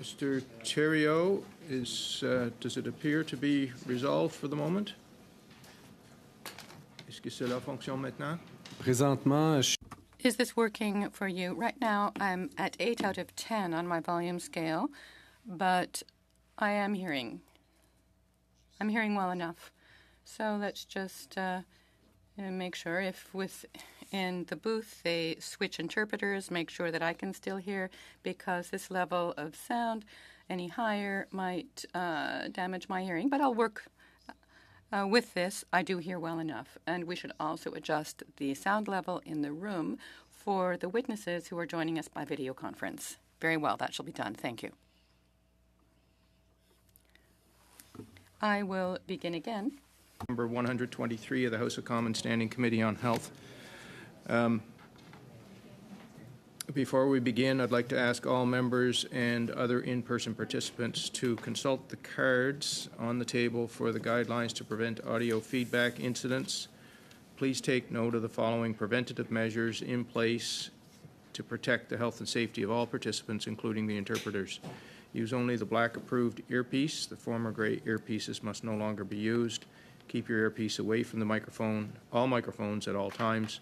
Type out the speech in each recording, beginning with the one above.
Mr. Thériault, does it appear to be resolved for the moment? Est-ce que cela fonctionne maintenant? Présentement, Is this working for you? Right now, I'm at 8 out of 10 on my volume scale, but I am hearing. I'm hearing well enough. So let's just make sure if in the booth they switch interpreters, make sure that I can still hear, because this level of sound any higher might damage my hearing. But I'll work with this. I do hear well enough. And we should also adjust the sound level in the room for the witnesses who are joining us by video conference. Very well, that shall be done. Thank you. I will begin again. Number 123 of the House of Commons Standing Committee on Health. Before we begin, I'd like to ask all members and other in-person participants to consult the cards on the table for the guidelines to prevent audio feedback incidents. Please take note of the following preventative measures in place to protect the health and safety of all participants, including the interpreters. Use only the black approved earpiece. The former gray earpieces must no longer be used. Keep your earpiece away from the microphone, all microphones at all times.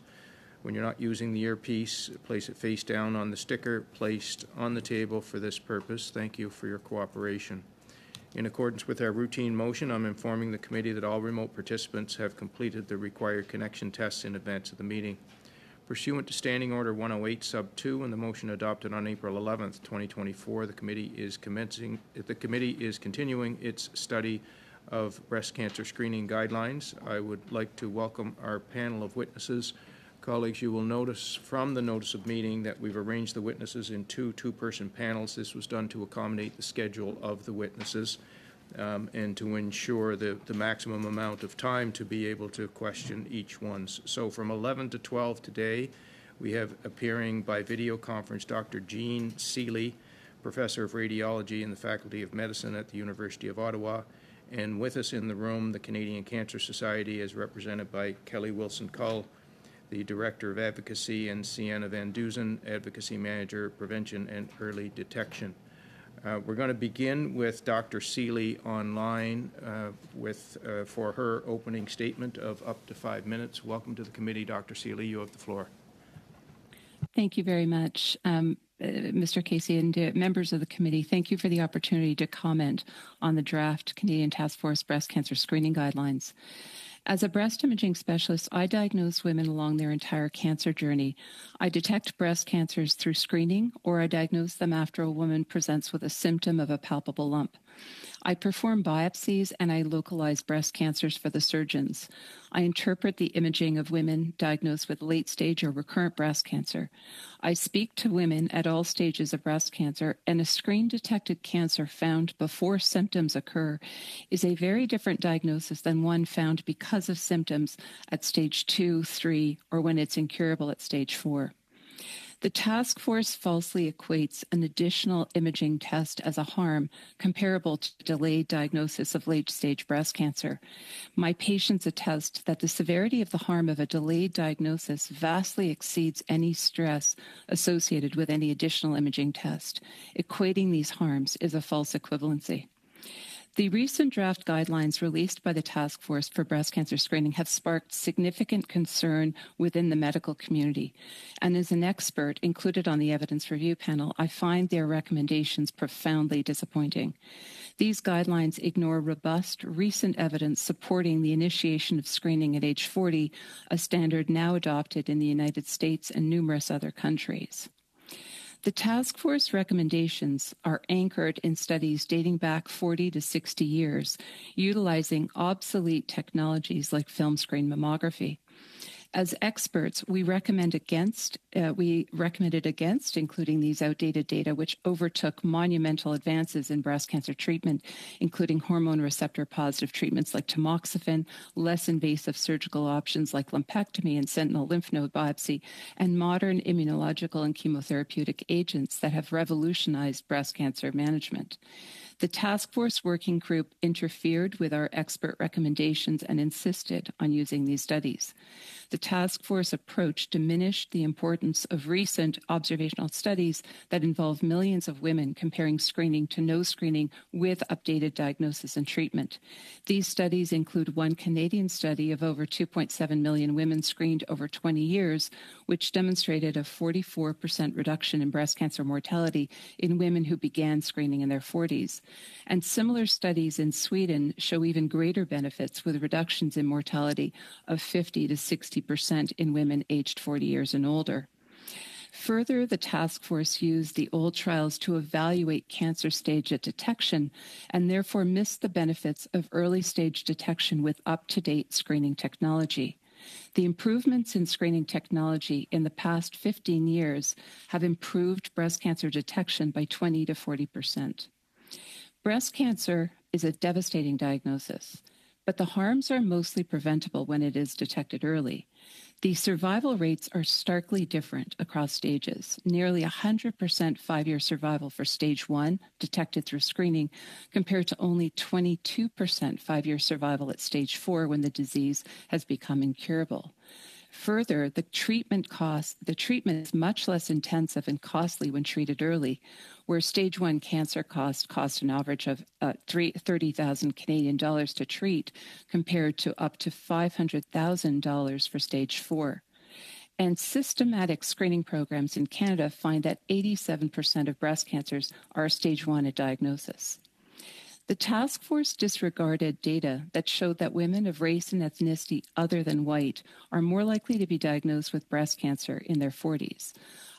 When you're not using the earpiece, place it face down on the sticker placed on the table for this purpose. Thank you for your cooperation. In accordance with our routine motion, I'm informing the committee that all remote participants have completed the required connection tests in advance of the meeting. Pursuant to Standing Order 108 Sub 2 and the motion adopted on April 11th, 2024, the committee is continuing its study of breast cancer screening guidelines. I would like to welcome our panel of witnesses. Colleagues, you will notice from the notice of meeting that we've arranged the witnesses in two-person panels. This was done to accommodate the schedule of the witnesses and to ensure the maximum amount of time to be able to question each one. So from 11 to 12 today, we have appearing by video conference Dr. Jean Seeley, Professor of Radiology in the Faculty of Medicine at the University of Ottawa, and with us in the room, the Canadian Cancer Society is represented by Kelly Wilson-Cull, the Director of Advocacy, and Sienna Van Duzen, Advocacy Manager, Prevention and Early Detection. We're going to begin with Dr. Seeley online for her opening statement of up to 5 minutes. Welcome to the committee, Dr. Seeley. You have the floor. Thank you very much, Mr. Casey, and members of the committee. Thank you for the opportunity to comment on the draft Canadian Task Force Breast Cancer Screening Guidelines. As a breast imaging specialist, I diagnose women along their entire cancer journey. I detect breast cancers through screening, or I diagnose them after a woman presents with a symptom of a palpable lump. I perform biopsies and I localize breast cancers for the surgeons. I interpret the imaging of women diagnosed with late-stage or recurrent breast cancer. I speak to women at all stages of breast cancer, and a screen-detected cancer found before symptoms occur is a very different diagnosis than one found because of symptoms at stage 2, 3, or when it's incurable at stage 4. The task force falsely equates an additional imaging test as a harm comparable to delayed diagnosis of late-stage breast cancer. My patients attest that the severity of the harm of a delayed diagnosis vastly exceeds any stress associated with any additional imaging test. Equating these harms is a false equivalency. The recent draft guidelines released by the Task Force for Breast Cancer Screening have sparked significant concern within the medical community. And as an expert included on the evidence review panel, I find their recommendations profoundly disappointing. These guidelines ignore robust, recent evidence supporting the initiation of screening at age 40, a standard now adopted in the United States and numerous other countries. The task force recommendations are anchored in studies dating back 40 to 60 years, utilizing obsolete technologies like film screen mammography. As experts, we recommended against including these outdated data, which overtook monumental advances in breast cancer treatment, including hormone receptor positive treatments like tamoxifen, less invasive surgical options like lumpectomy and sentinel lymph node biopsy, and modern immunological and chemotherapeutic agents that have revolutionized breast cancer management. The task force working group interfered with our expert recommendations and insisted on using these studies. The task force approach diminished the importance of recent observational studies that involve millions of women comparing screening to no screening with updated diagnosis and treatment. These studies include one Canadian study of over 2.7 million women screened over 20 years, which demonstrated a 44% reduction in breast cancer mortality in women who began screening in their 40s. And similar studies in Sweden show even greater benefits with reductions in mortality of 50 to 60% in women aged 40 years and older. Further, the task force used the old trials to evaluate cancer stage at detection and therefore missed the benefits of early stage detection with up-to-date screening technology. The improvements in screening technology in the past 15 years have improved breast cancer detection by 20 to 40%. Breast cancer is a devastating diagnosis, but the harms are mostly preventable when it is detected early. The survival rates are starkly different across stages. Nearly 100% 5-year survival for stage 1, detected through screening, compared to only 22% 5-year survival at stage 4 when the disease has become incurable. Further, the treatment is much less intensive and costly when treated early, where stage 1 cancer cost an average of 30,000 Canadian dollars to treat, compared to up to $500,000 for stage 4. And systematic screening programs in Canada find that 87% of breast cancers are stage 1 at diagnosis. The task force disregarded data that showed that women of race and ethnicity other than white are more likely to be diagnosed with breast cancer in their 40s.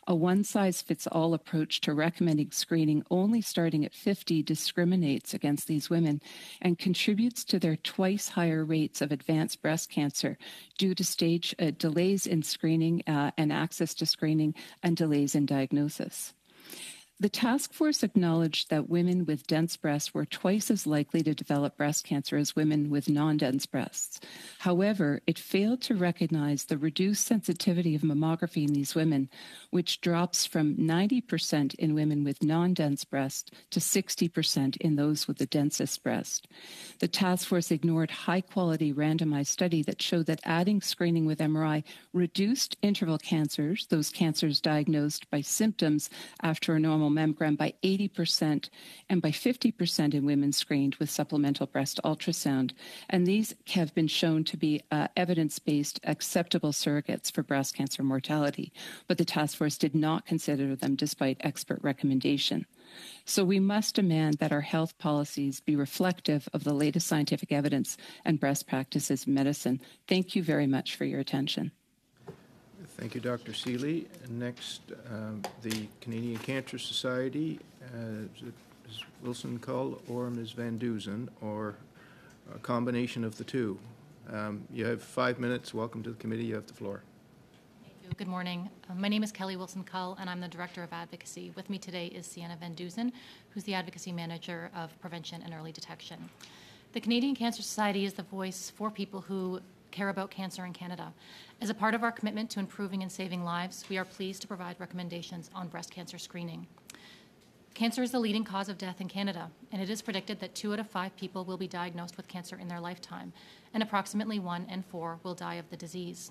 A one-size-fits-all approach to recommending screening only starting at 50 discriminates against these women and contributes to their twice higher rates of advanced breast cancer due to stage delays in screening and access to screening and delays in diagnosis. The task force acknowledged that women with dense breasts were twice as likely to develop breast cancer as women with non-dense breasts. However, it failed to recognize the reduced sensitivity of mammography in these women, which drops from 90% in women with non-dense breasts to 60% in those with the densest breast. The task force ignored high-quality randomized study that showed that adding screening with MRI reduced interval cancers, those cancers diagnosed by symptoms after a normal mammogram, by 80% and by 50% in women screened with supplemental breast ultrasound. And these have been shown to be evidence-based acceptable surrogates for breast cancer mortality, but the task force did not consider them despite expert recommendation. So we must demand that our health policies be reflective of the latest scientific evidence and best practices in medicine. Thank you very much for your attention. Thank you, Dr. Seeley. Next, the Canadian Cancer Society, Ms. Wilson Cull or Ms. Van Dusen, or a combination of the two. You have 5 minutes. Welcome to the committee. You have the floor. Thank you. Good morning. My name is Kelly Wilson Cull, and I'm the Director of Advocacy. With me today is Sienna Van Dusen, who's the Advocacy Manager of Prevention and Early Detection. The Canadian Cancer Society is the voice for people who care about cancer in Canada. As a part of our commitment to improving and saving lives, we are pleased to provide recommendations on breast cancer screening. Cancer is the leading cause of death in Canada, and it is predicted that 2 out of 5 people will be diagnosed with cancer in their lifetime, and approximately 1 in 4 will die of the disease.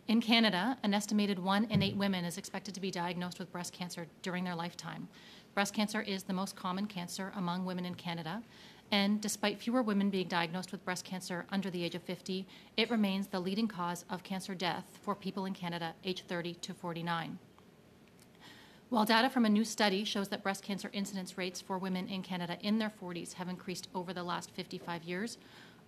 In Canada, an estimated 1 in 8 women is expected to be diagnosed with breast cancer during their lifetime. Breast cancer is the most common cancer among women in Canada, and despite fewer women being diagnosed with breast cancer under the age of 50, it remains the leading cause of cancer death for people in Canada aged 30 to 49. While data from a new study shows that breast cancer incidence rates for women in Canada in their 40s have increased over the last 55 years,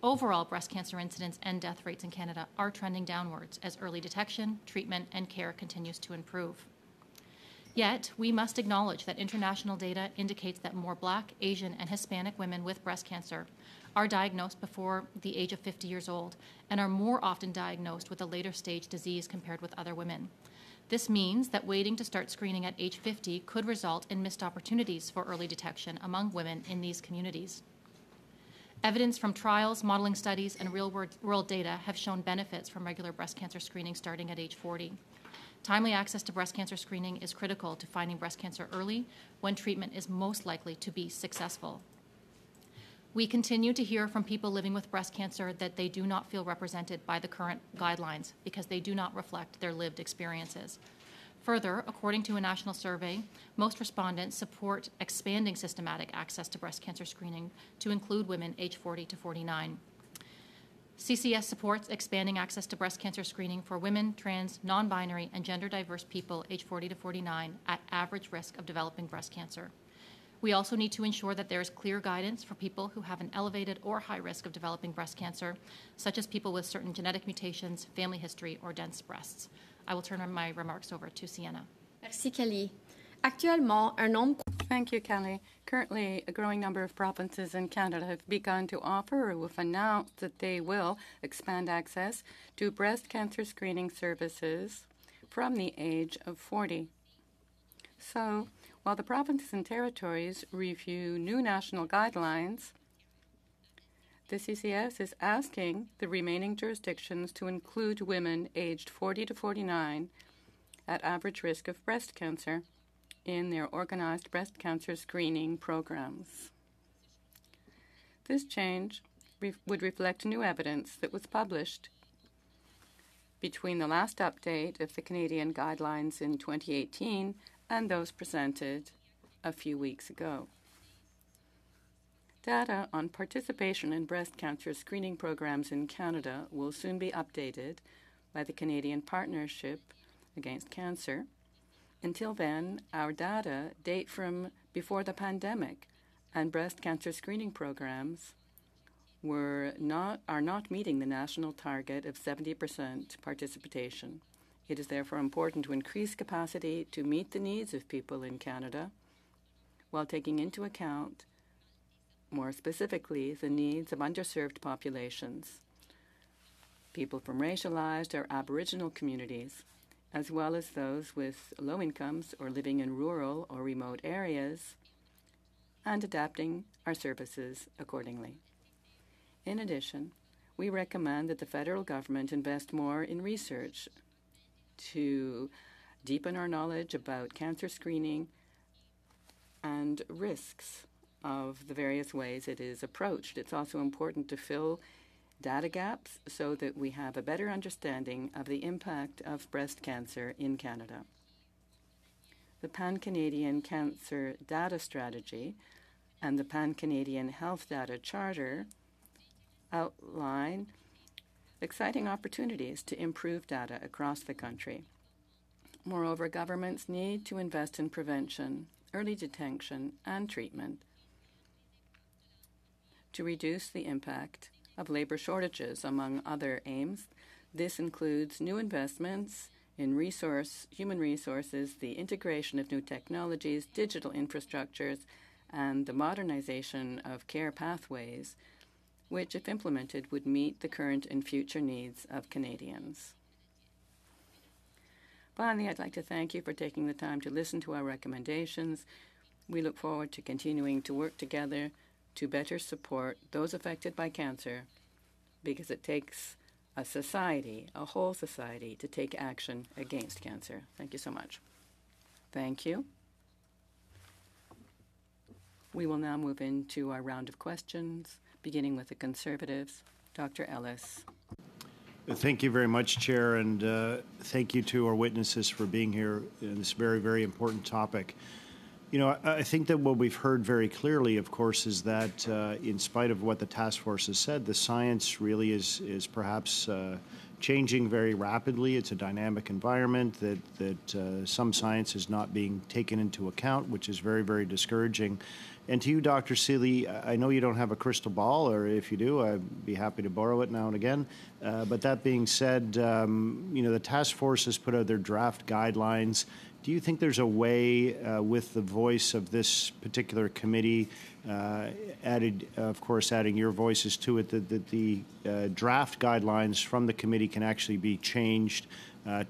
overall breast cancer incidence and death rates in Canada are trending downwards as early detection, treatment, and care continues to improve. Yet, we must acknowledge that international data indicates that more Black, Asian, and Hispanic women with breast cancer are diagnosed before the age of 50 years old and are more often diagnosed with a later stage disease compared with other women. This means that waiting to start screening at age 50 could result in missed opportunities for early detection among women in these communities. Evidence from trials, modeling studies, and real-world data have shown benefits from regular breast cancer screening starting at age 40. Timely access to breast cancer screening is critical to finding breast cancer early when treatment is most likely to be successful. We continue to hear from people living with breast cancer that they do not feel represented by the current guidelines because they do not reflect their lived experiences. Further, according to a national survey, most respondents support expanding systematic access to breast cancer screening to include women aged 40 to 49. CCS supports expanding access to breast cancer screening for women, trans, non-binary, and gender-diverse people aged 40 to 49 at average risk of developing breast cancer. We also need to ensure that there is clear guidance for people who have an elevated or high risk of developing breast cancer, such as people with certain genetic mutations, family history, or dense breasts. I will turn my remarks over to Sienna. Merci, Kelly. Actuellement, un nombre... Thank you, Kelly. Currently, a growing number of provinces in Canada have begun to offer or have announced that they will expand access to breast cancer screening services from the age of 40. So, while the provinces and territories review new national guidelines, the CCS is asking the remaining jurisdictions to include women aged 40 to 49 at average risk of breast cancer in their organized breast cancer screening programs. This change would reflect new evidence that was published between the last update of the Canadian guidelines in 2018 and those presented a few weeks ago. Data on participation in breast cancer screening programs in Canada will soon be updated by the Canadian Partnership Against Cancer. Until then, our data date from before the pandemic, and breast cancer screening programs are not meeting the national target of 70% participation. It is therefore important to increase capacity to meet the needs of people in Canada while taking into account, more specifically, the needs of underserved populations, people from racialized or Aboriginal communities, as well as those with low incomes or living in rural or remote areas, and adapting our services accordingly. In addition, we recommend that the federal government invest more in research to deepen our knowledge about cancer screening and risks of the various ways it is approached. It's also important to fill data gaps so that we have a better understanding of the impact of breast cancer in Canada. The Pan-Canadian Cancer Data Strategy and the Pan-Canadian Health Data Charter outline exciting opportunities to improve data across the country. Moreover, governments need to invest in prevention, early detection, and treatment to reduce the impact of labor shortages, among other aims. This includes new investments in human resources, the integration of new technologies, digital infrastructures, and the modernization of care pathways, which, if implemented, would meet the current and future needs of Canadians. Finally, I'd like to thank you for taking the time to listen to our recommendations. We look forward to continuing to work together to better support those affected by cancer, because it takes a society, a whole society, to take action against cancer. Thank you so much. Thank you. We will now move into our round of questions, beginning with the Conservatives. Dr. Ellis. Thank you very much, Chair, and thank you to our witnesses for being here in this very, very important topic. You know, I think that what we've heard very clearly, of course, is that in spite of what the task force has said, the science really is perhaps changing very rapidly. It's a dynamic environment that some science is not being taken into account, which is very, very discouraging. And to you, Dr. Seeley, I know you don't have a crystal ball, or if you do, I'd be happy to borrow it now and again. But that being said, you know, the task force has put out their draft guidelines. Do you think there's a way, with the voice of this particular committee, adding your voices to it, that the draft guidelines from the committee can actually be changed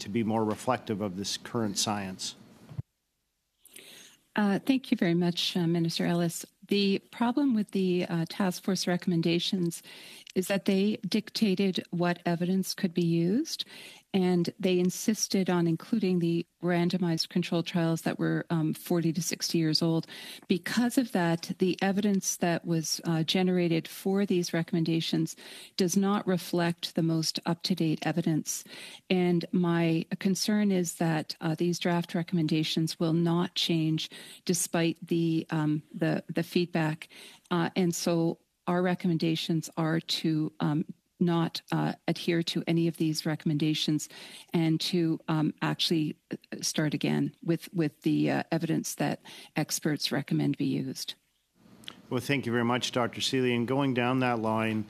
to be more reflective of this current science? Thank you very much, Minister Ellis. The problem with the task force recommendations is that they dictated what evidence could be used, and they insisted on including the randomized controlled trials that were 40 to 60 years old. Because of that, the evidence that was generated for these recommendations does not reflect the most up-to-date evidence. And my concern is that these draft recommendations will not change despite the feedback. And so our recommendations are to not adhere to any of these recommendations and to actually start again with the evidence that experts recommend be used. Well, thank you very much, Dr. Seeley. And going down that line,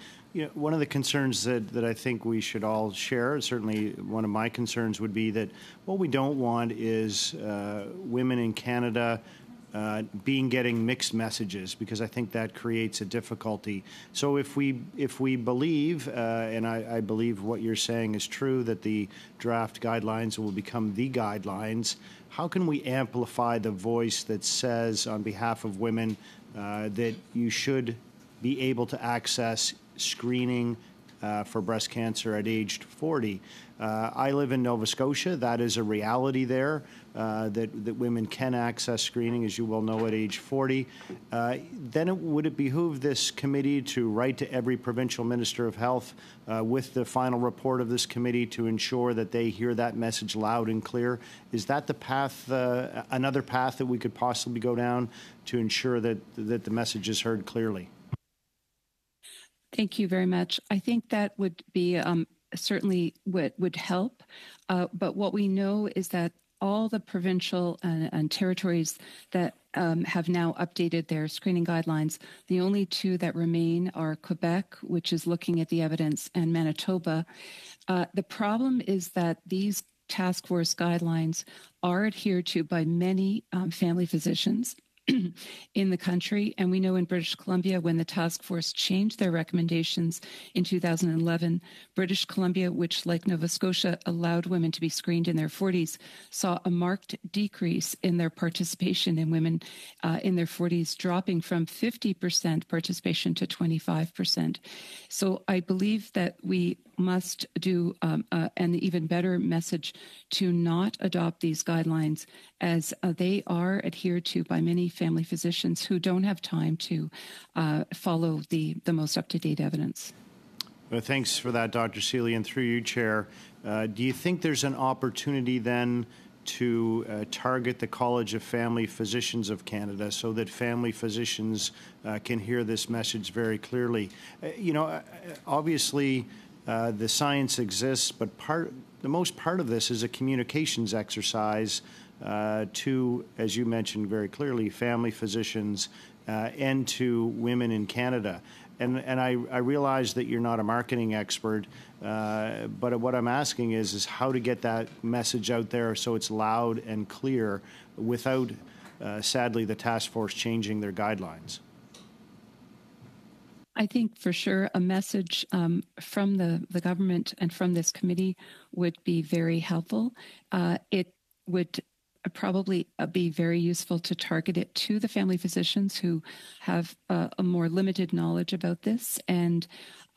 one of the concerns that I think we should all share, certainly one of my concerns would be that what we don't want is women in Canada getting mixed messages, because I think that creates a difficulty. So if we believe, and I believe what you're saying is true, that the draft guidelines will become the guidelines, how can we amplify the voice that says on behalf of women that you should be able to access screening for breast cancer at age 40? I live in Nova Scotia. That is a reality there, that women can access screening, as you well know, at age 40. Then would it behoove this committee to write to every provincial minister of health with the final report of this committee to ensure that they hear that message loud and clear? Is that the path, another path that we could possibly go down to ensure that the message is heard clearly? Thank you very much. I think that would be certainly would help. But what we know is that all the provincial and territories that have now updated their screening guidelines, the only two that remain are Quebec, which is looking at the evidence, and Manitoba. The problem is that these task force guidelines are adhered to by many family physicians in the country. And we know in British Columbia, when the task force changed their recommendations in 2011, British Columbia, which like Nova Scotia allowed women to be screened in their 40s, saw a marked decrease in their participation in women in their 40s, dropping from 50% participation to 25%. So I believe that we must do an even better message to not adopt these guidelines, as they are adhered to by many family physicians who don't have time to follow the most up-to-date evidence. Well, thanks for that, Dr. Seeley. And through you, Chair, do you think there's an opportunity then to target the College of Family Physicians of Canada so that family physicians can hear this message very clearly? Obviously, the science exists, but the most part of this is a communications exercise to, as you mentioned very clearly, family physicians and to women in Canada. And I realize that you're not a marketing expert, but what I'm asking is how to get that message out there so it's loud and clear without, sadly, the task force changing their guidelines. I think for sure a message from the government and from this committee would be very helpful. It would probably be very useful to target it to the family physicians who have a more limited knowledge about this, and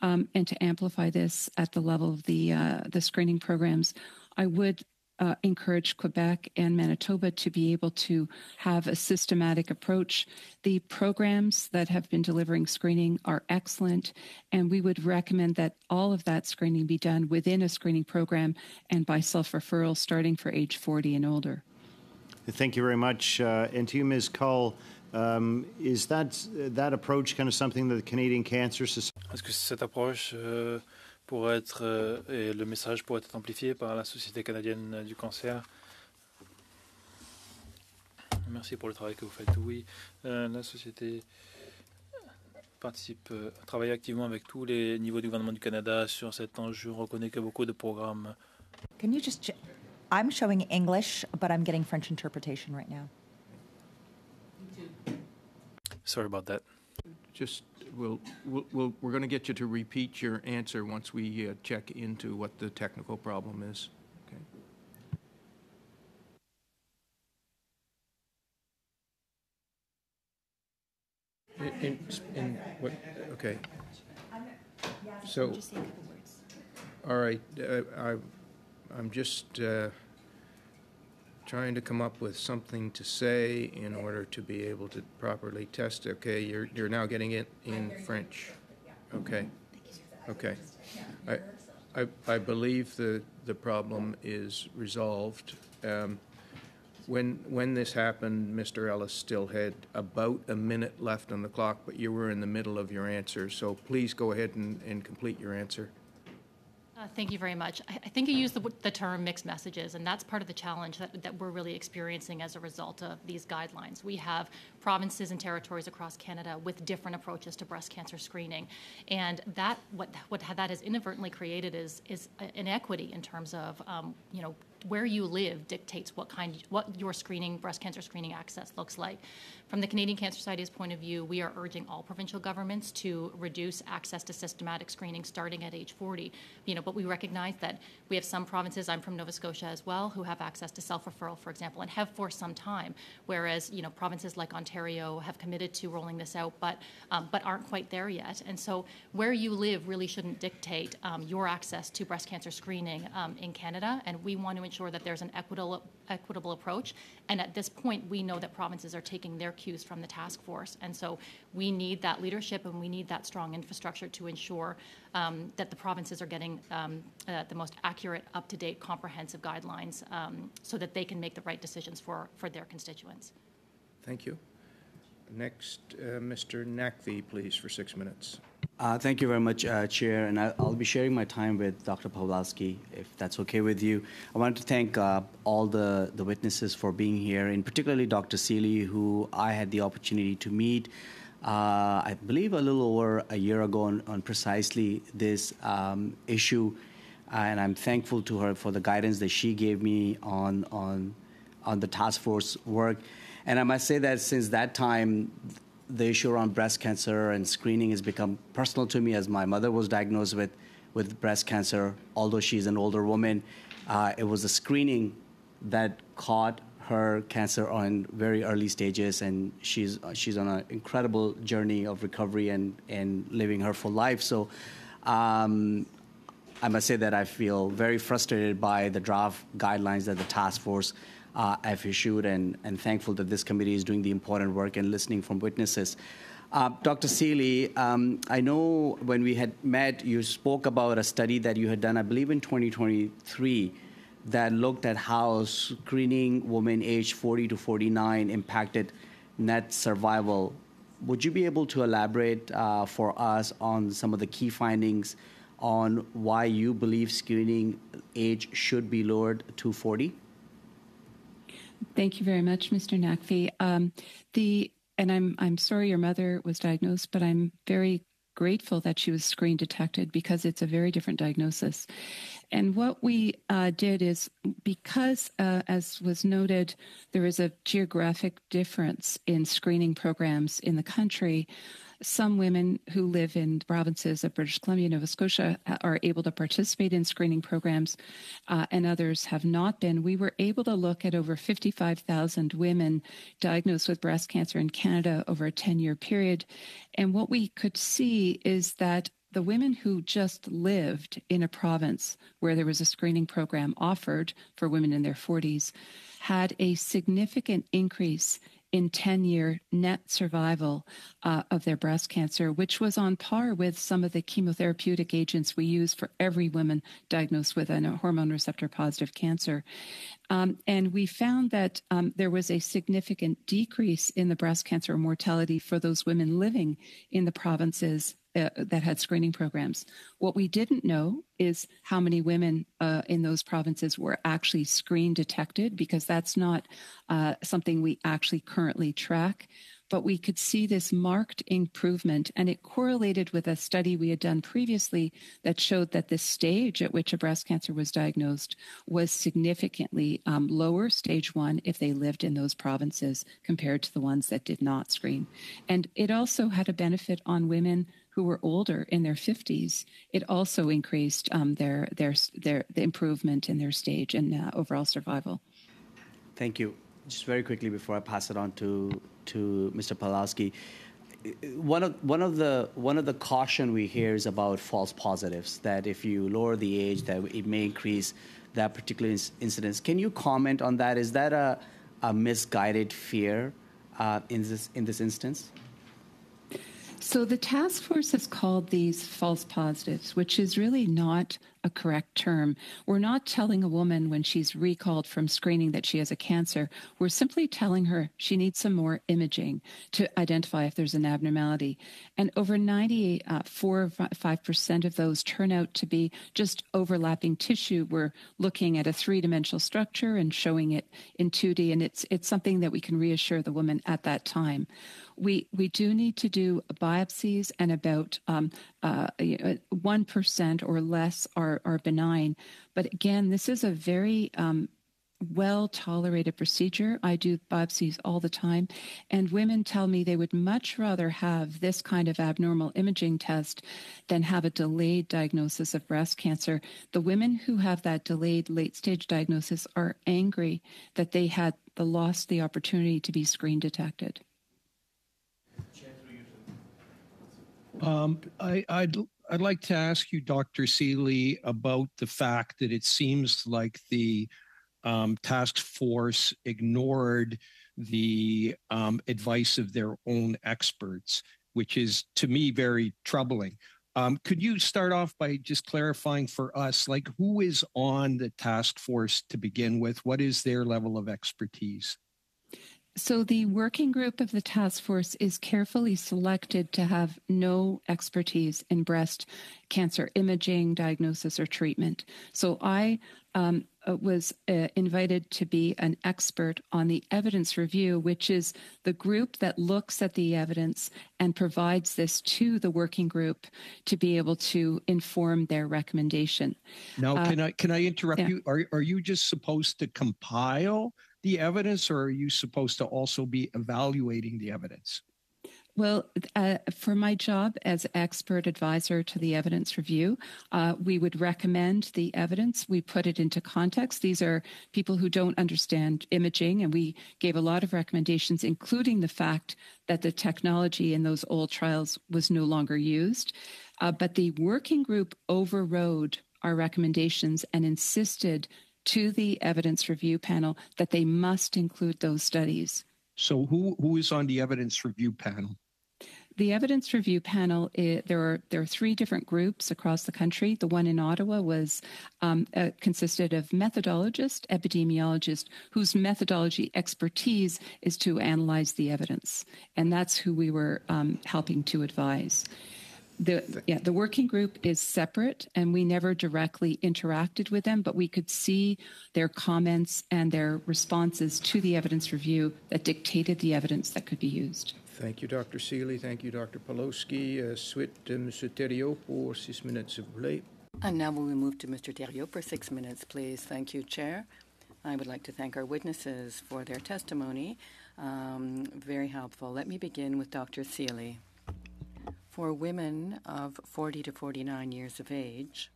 to amplify this at the level of the screening programs. I would encourage Quebec and Manitoba to be able to have a systematic approach. The programs that have been delivering screening are excellent, and we would recommend that all of that screening be done within a screening program and by self-referral starting for age 40 and older. Thank you very much. And to you, Ms. Cull, is that approach kind of something that the Canadian Cancer Society... Est-ce que cette approche pourrait être, et le message pourrait être amplifié par la Société canadienne du cancer? Merci pour le travail que vous faites. Oui, la Société participe, travaille activement avec tous les niveaux du gouvernement du Canada sur cet enjeu. On reconnaît que beaucoup de programmes... Can you just... I'm showing English, but I'm getting French interpretation right now. Sorry about that. Just, we're going to get you to repeat your answer once we check into what the technical problem is. Okay. In what, okay. So, all right, I'm just trying to come up with something to say in order to be able to properly test. Okay, you're now getting it in French. Okay, okay. I believe the problem is resolved. When this happened, Mr. Ellis still had about a minute left on the clock, but you were in the middle of your answer, so please go ahead and complete your answer. Thank you very much. I think you used the term mixed messages, and that's part of the challenge that we're really experiencing as a result of these guidelines. We have provinces and territories across Canada with different approaches to breast cancer screening, and what that has inadvertently created is inequity in terms of where you live dictates what your breast cancer screening access looks like. From the Canadian Cancer Society's point of view, we are urging all provincial governments to reduce access to systematic screening starting at age 40. But we recognize that we have some provinces, I'm from Nova Scotia as well, who have access to self-referral, for example, and have for some time, whereas provinces like Ontario have committed to rolling this out, but aren't quite there yet. And so where you live really shouldn't dictate your access to breast cancer screening in Canada, and we want to ensure that there's an equitable approach. And at this point, we know that provinces are taking their cues from the task force, and so we need that leadership and we need that strong infrastructure to ensure that the provinces are getting the most accurate, up-to-date, comprehensive guidelines so that they can make the right decisions for their constituents. Thank you. Next, Mr. Nakvi, please, for 6 minutes. Thank you very much, Chair, and I'll be sharing my time with Dr. Pawlowski, if that's okay with you. I want to thank all the witnesses for being here, and particularly Dr. Seeley, who I had the opportunity to meet, I believe a little over a year ago on precisely this issue, and I'm thankful to her for the guidance that she gave me on the task force work. And I must say that since that time, the issue around breast cancer and screening has become personal to me, as my mother was diagnosed with breast cancer. Although she's an older woman, it was the screening that caught her cancer on very early stages, and she's on an incredible journey of recovery and living her full life. So I must say that I feel very frustrated by the draft guidelines that the task force have issued, and thankful that this committee is doing the important work and listening from witnesses. Dr. Seeley, I know when we had met, you spoke about a study that you had done, I believe in 2023, that looked at how screening women aged 40 to 49 impacted net survival. Would you be able to elaborate for us on some of the key findings on why you believe screening age should be lowered to 40? Thank you very much, Mr. Nakvi. And I'm sorry your mother was diagnosed, but I'm very grateful that she was screen detected, because it's a very different diagnosis. And what we did is, because, as was noted, there is a geographic difference in screening programs in the country, some women who live in provinces of British Columbia, Nova Scotia, are able to participate in screening programs, and others have not been. We were able to look at over 55,000 women diagnosed with breast cancer in Canada over a 10-year period. And what we could see is that the women who just lived in a province where there was a screening program offered for women in their 40s had a significant increase in 10-year net survival of their breast cancer, which was on par with some of the chemotherapeutic agents we use for every woman diagnosed with a hormone receptor positive cancer. And we found that there was a significant decrease in the breast cancer mortality for those women living in the provinces that had screening programs. What we didn't know is how many women in those provinces were actually screen detected, because that's not something we actually currently track. But we could see this marked improvement, and it correlated with a study we had done previously that showed that the stage at which a breast cancer was diagnosed was significantly lower, stage 1, if they lived in those provinces compared to the ones that did not screen. And it also had a benefit on women who were older, in their 50s. It also increased the improvement in their stage and overall survival. Thank you. Just very quickly before I pass it on to Mr. Pawlowski, one of the caution we hear is about false positives, that if you lower the age, that it may increase that particular incidence. Can you comment on that? Is that a misguided fear in this instance? So the task force has called these false positives, which is really not a correct term. We're not telling a woman when she's recalled from screening that she has a cancer. We're simply telling her she needs some more imaging to identify if there's an abnormality. And over 94.5% of those turn out to be just overlapping tissue. We're looking at a three-dimensional structure and showing it in 2D, and it's something that we can reassure the woman at that time. We do need to do biopsies, and about 1% or less are benign. But again, this is a very well-tolerated procedure. I do biopsies all the time, and women tell me they would much rather have this kind of abnormal imaging test than have a delayed diagnosis of breast cancer. The women who have that delayed late-stage diagnosis are angry that they had lost the opportunity to be screen detected. I'd like to ask you, Dr. Seeley, about the fact that it seems like the task force ignored the advice of their own experts, which is, to me, very troubling. Could you start off by just clarifying for us, like, who is on the task force to begin with? What is their level of expertise? So the working group of the task force is carefully selected to have no expertise in breast cancer imaging, diagnosis, or treatment. So I was invited to be an expert on the evidence review, which is the group that looks at the evidence and provides this to the working group to be able to inform their recommendation. Now, can I interrupt you? Are you just supposed to compile the evidence, or are you supposed to also be evaluating the evidence? Well, for my job as expert advisor to the evidence review, we would recommend the evidence. We put it into context. These are people who don't understand imaging, and we gave a lot of recommendations, including the fact that the technology in those old trials was no longer used. But the working group overrode our recommendations and insisted to the evidence review panel that they must include those studies. So who is on the evidence review panel? The evidence review panel, there are three different groups across the country. The one in Ottawa consisted of methodologists, epidemiologists, whose methodology expertise is to analyze the evidence. And that's who we were helping to advise. The working group is separate, and we never directly interacted with them, but we could see their comments and their responses to the evidence review that dictated the evidence that could be used. Thank you, Dr. Seeley. Thank you, Dr. Pawlowski. Suite M. Thériault pour 6 minutes, s'il vous plaît. And now we will move to Mr. Thériault for 6 minutes, please. Thank you, Chair. I would like to thank our witnesses for their testimony. Very helpful. Let me begin with Dr. Seeley. For women of 40 to 49 years of age,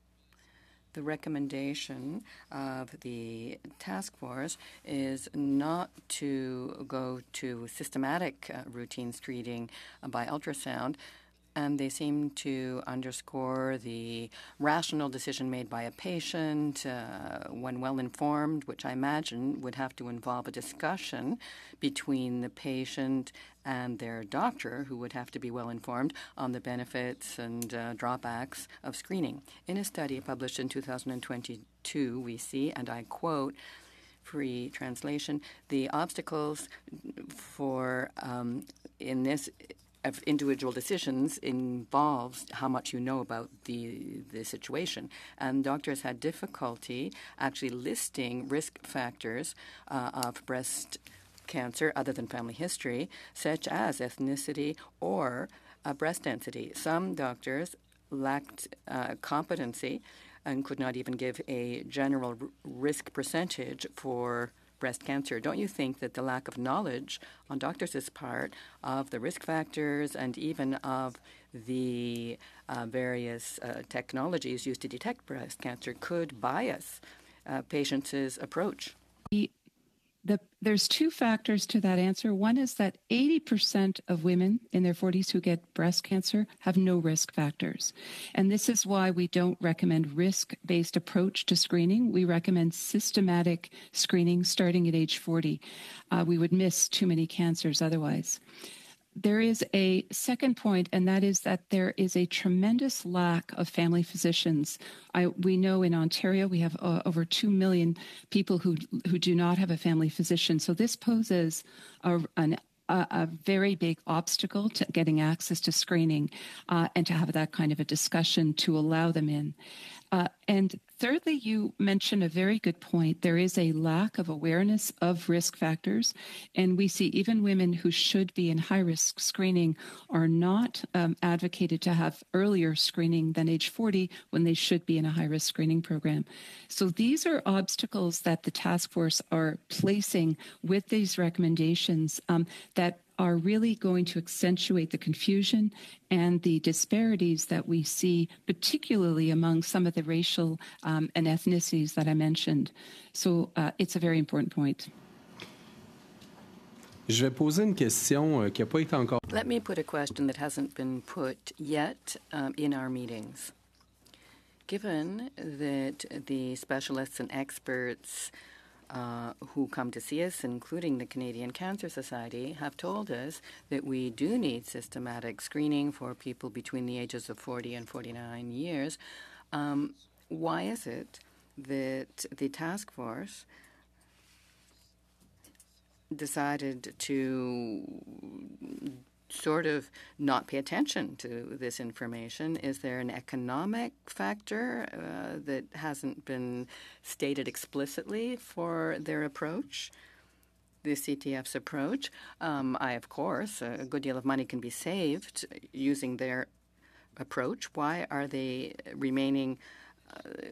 the recommendation of the task force is not to go to systematic routine screening by ultrasound, and they seem to underscore the rational decision made by a patient when well-informed, which I imagine would have to involve a discussion between the patient and their doctor, who would have to be well-informed on the benefits and drawbacks of screening. In a study published in 2022, we see, and I quote, free translation, the obstacles for in this of individual decisions involves how much you know about the situation. And doctors had difficulty actually listing risk factors of breast cancer other than family history, such as ethnicity or breast density. Some doctors lacked competency and could not even give a general risk percentage for breast cancer. Don't you think that the lack of knowledge on doctors' part of the risk factors and even of the various technologies used to detect breast cancer could bias patients' approach? There's two factors to that answer. One is that 80% of women in their 40s who get breast cancer have no risk factors. And this is why we don't recommend risk-based approach to screening. We recommend systematic screening starting at age 40. We would miss too many cancers otherwise. There is a second point, and that is that there is a tremendous lack of family physicians. We know in Ontario we have over 2 million people who do not have a family physician. So this poses a very big obstacle to getting access to screening and to have that kind of a discussion to allow them in. And thirdly, you mentioned a very good point. There is a lack of awareness of risk factors, and we see even women who should be in high-risk screening are not advocated to have earlier screening than age 40 when they should be in a high-risk screening program. So these are obstacles that the task force are placing with these recommendations that are really going to accentuate the confusion and the disparities that we see, particularly among some of the racial and ethnicities that I mentioned. So it's a very important point. Je vais poser une question qui n'a pas été encore. Let me put a question that hasn't been put yet in our meetings. Given that the specialists and experts who come to see us, including the Canadian Cancer Society, have told us that we do need systematic screening for people between the ages of 40 and 49 years. Why is it that the task force decided to sort of not pay attention to this information? Is there an economic factor that hasn't been stated explicitly for their approach, the CTF's approach? Of course, a good deal of money can be saved using their approach. Why are they remaining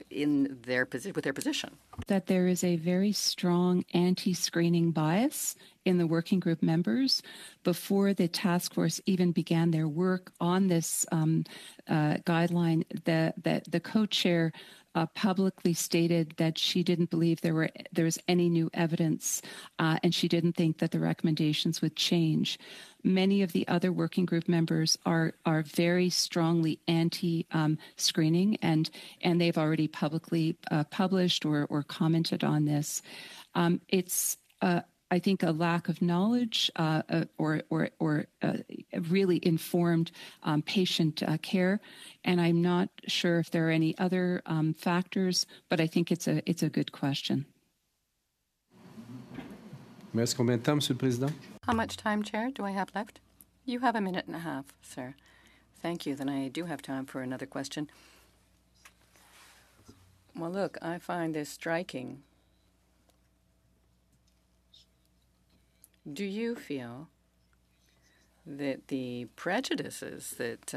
in their with their position? That there is a very strong anti-screening bias in the working group members. Before the task force even began their work on this guideline, the co-chair publicly stated that she didn't believe there was any new evidence, and she didn't think that the recommendations would change. Many of the other working group members are very strongly anti-screening, and they've already publicly published or commented on this. It's I think a lack of knowledge or really informed patient care, and I'm not sure if there are any other factors, but I think it's a good question. Mais est-ce combien de temps, Monsieur le Président? How much time, Chair, do I have left? You have a minute and a half, sir. Thank you. Then I do have time for another question. Well, look, I find this striking. Do you feel that the prejudices that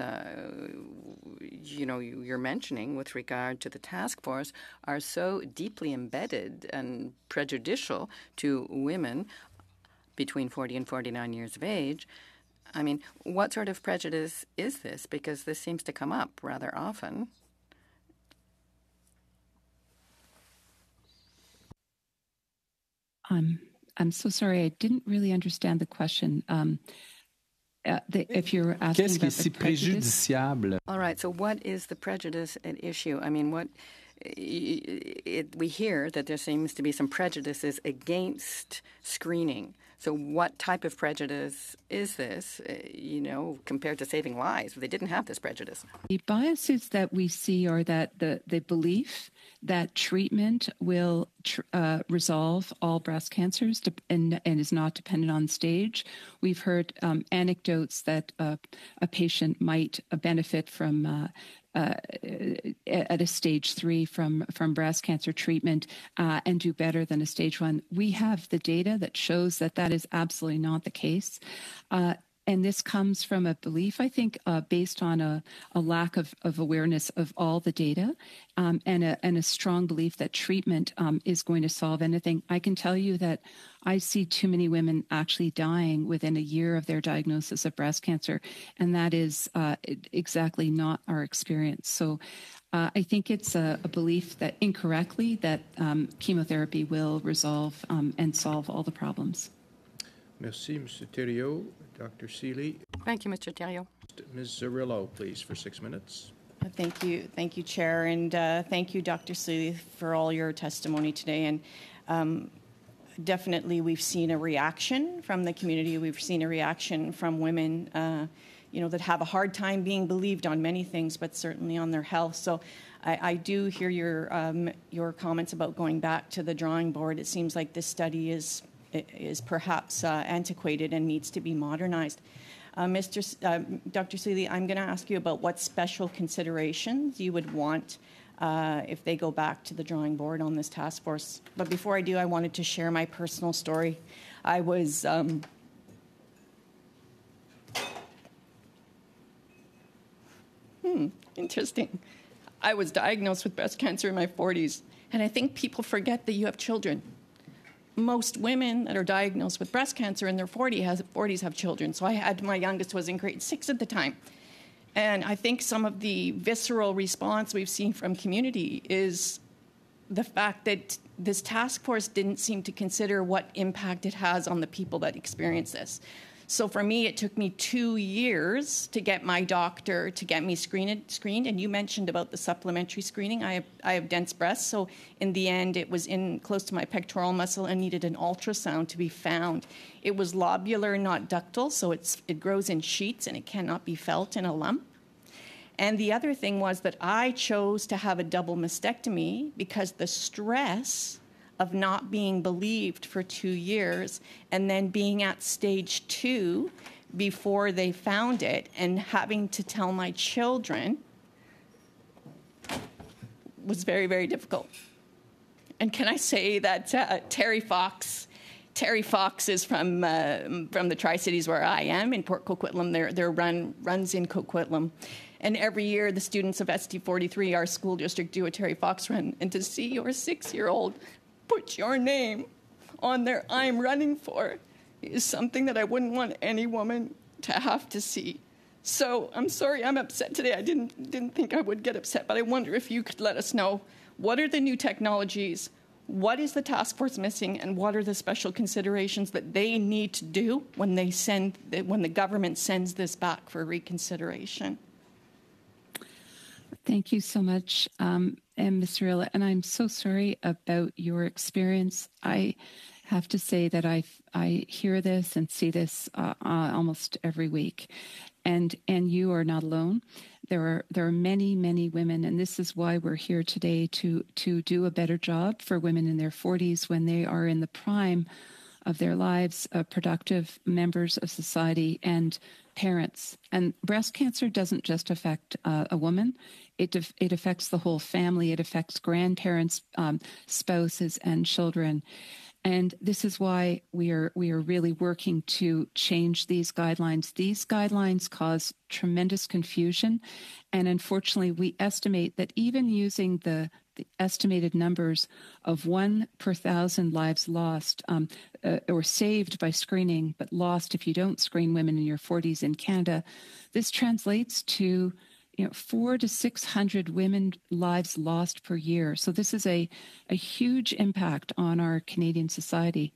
you're mentioning with regard to the task force are so deeply embedded and prejudicial to women between 40 and 49 years of age? I mean, what sort of prejudice is this? Because this seems to come up rather often. I'm so sorry. I didn't really understand the question. If you're asking Qu'est-ce qui est about si the prejudice? préjudiciable? All right. So what is the prejudice at issue? I mean, we hear that there seems to be some prejudices against screening. So what type of prejudice is this, compared to saving lives? They didn't have this prejudice. The biases that we see are that the belief that treatment will resolve all breast cancers and is not dependent on stage. We've heard anecdotes that a patient might benefit from at a stage 3 from breast cancer treatment and do better than a stage 1. We have the data that shows that is absolutely not the case. And this comes from a belief, I think, based on a lack of awareness of all the data and a strong belief that treatment is going to solve anything. I can tell you that I see too many women actually dying within a year of their diagnosis of breast cancer, and that is exactly not our experience. So I think it's a belief that incorrectly that chemotherapy will resolve and solve all the problems. Merci, Mr. Thériault. Dr. Seeley. Thank you, Mr. Thériault. Ms. Zarillo, please, for 6 minutes. Thank you, Chair, and thank you, Dr. Seeley, for all your testimony today. And definitely, we've seen a reaction from the community. We've seen a reaction from women, that have a hard time being believed on many things, but certainly on their health. So, I do hear your comments about going back to the drawing board. It seems like this study is perhaps antiquated and needs to be modernized. Dr. Seeley, I'm going to ask you about what special considerations you would want if they go back to the drawing board on this task force. But before I do, I wanted to share my personal story. I was interesting. I was diagnosed with breast cancer in my 40s, and I think people forget that you have children. Most women that are diagnosed with breast cancer in their 40s have children. So my youngest was in grade 6 at the time. And I think some of the visceral response we've seen from community is the fact that this task force didn't seem to consider what impact it has on the people that experience this. So for me, it took me 2 years to get my doctor to get me screened. And you mentioned about the supplementary screening. I have dense breasts, so in the end, it was in close to my pectoral muscle and needed an ultrasound to be found. It was lobular, not ductal, so it grows in sheets and it cannot be felt in a lump. And the other thing was that I chose to have a double mastectomy because the stress of not being believed for 2 years and then being at stage 2 before they found it and having to tell my children was very, very difficult. And can I say that Terry Fox is from the Tri-Cities where I am, in Port Coquitlam. Their runs in Coquitlam. And every year, the students of ST43, our school district, do a Terry Fox run. And to see your 6-year-old put your name on their I'm running for is something that I wouldn't want any woman to have to see. So I'm sorry I'm upset today. I didn't think I would get upset, but I wonder if you could let us know what are the new technologies, what is the task force missing, and what are the special considerations that they need to do when the government sends this back for reconsideration. Thank you so much, and Ms. Rilla, and I'm so sorry about your experience. I have to say that I hear this and see this almost every week, and you are not alone. There are many, many women, and this is why we're here today to do a better job for women in their 40s when they are in the prime of their lives, productive members of society and parents. And breast cancer doesn't just affect a woman. It affects the whole family. It affects grandparents, spouses, and children. And this is why we are really working to change these guidelines. These guidelines cause tremendous confusion. And unfortunately, we estimate that even using the estimated numbers of 1 per 1,000 lives lost or saved by screening, but lost if you don't screen women in your 40s in Canada, this translates to 400 to 600 women lives lost per year. So this is a huge impact on our Canadian society.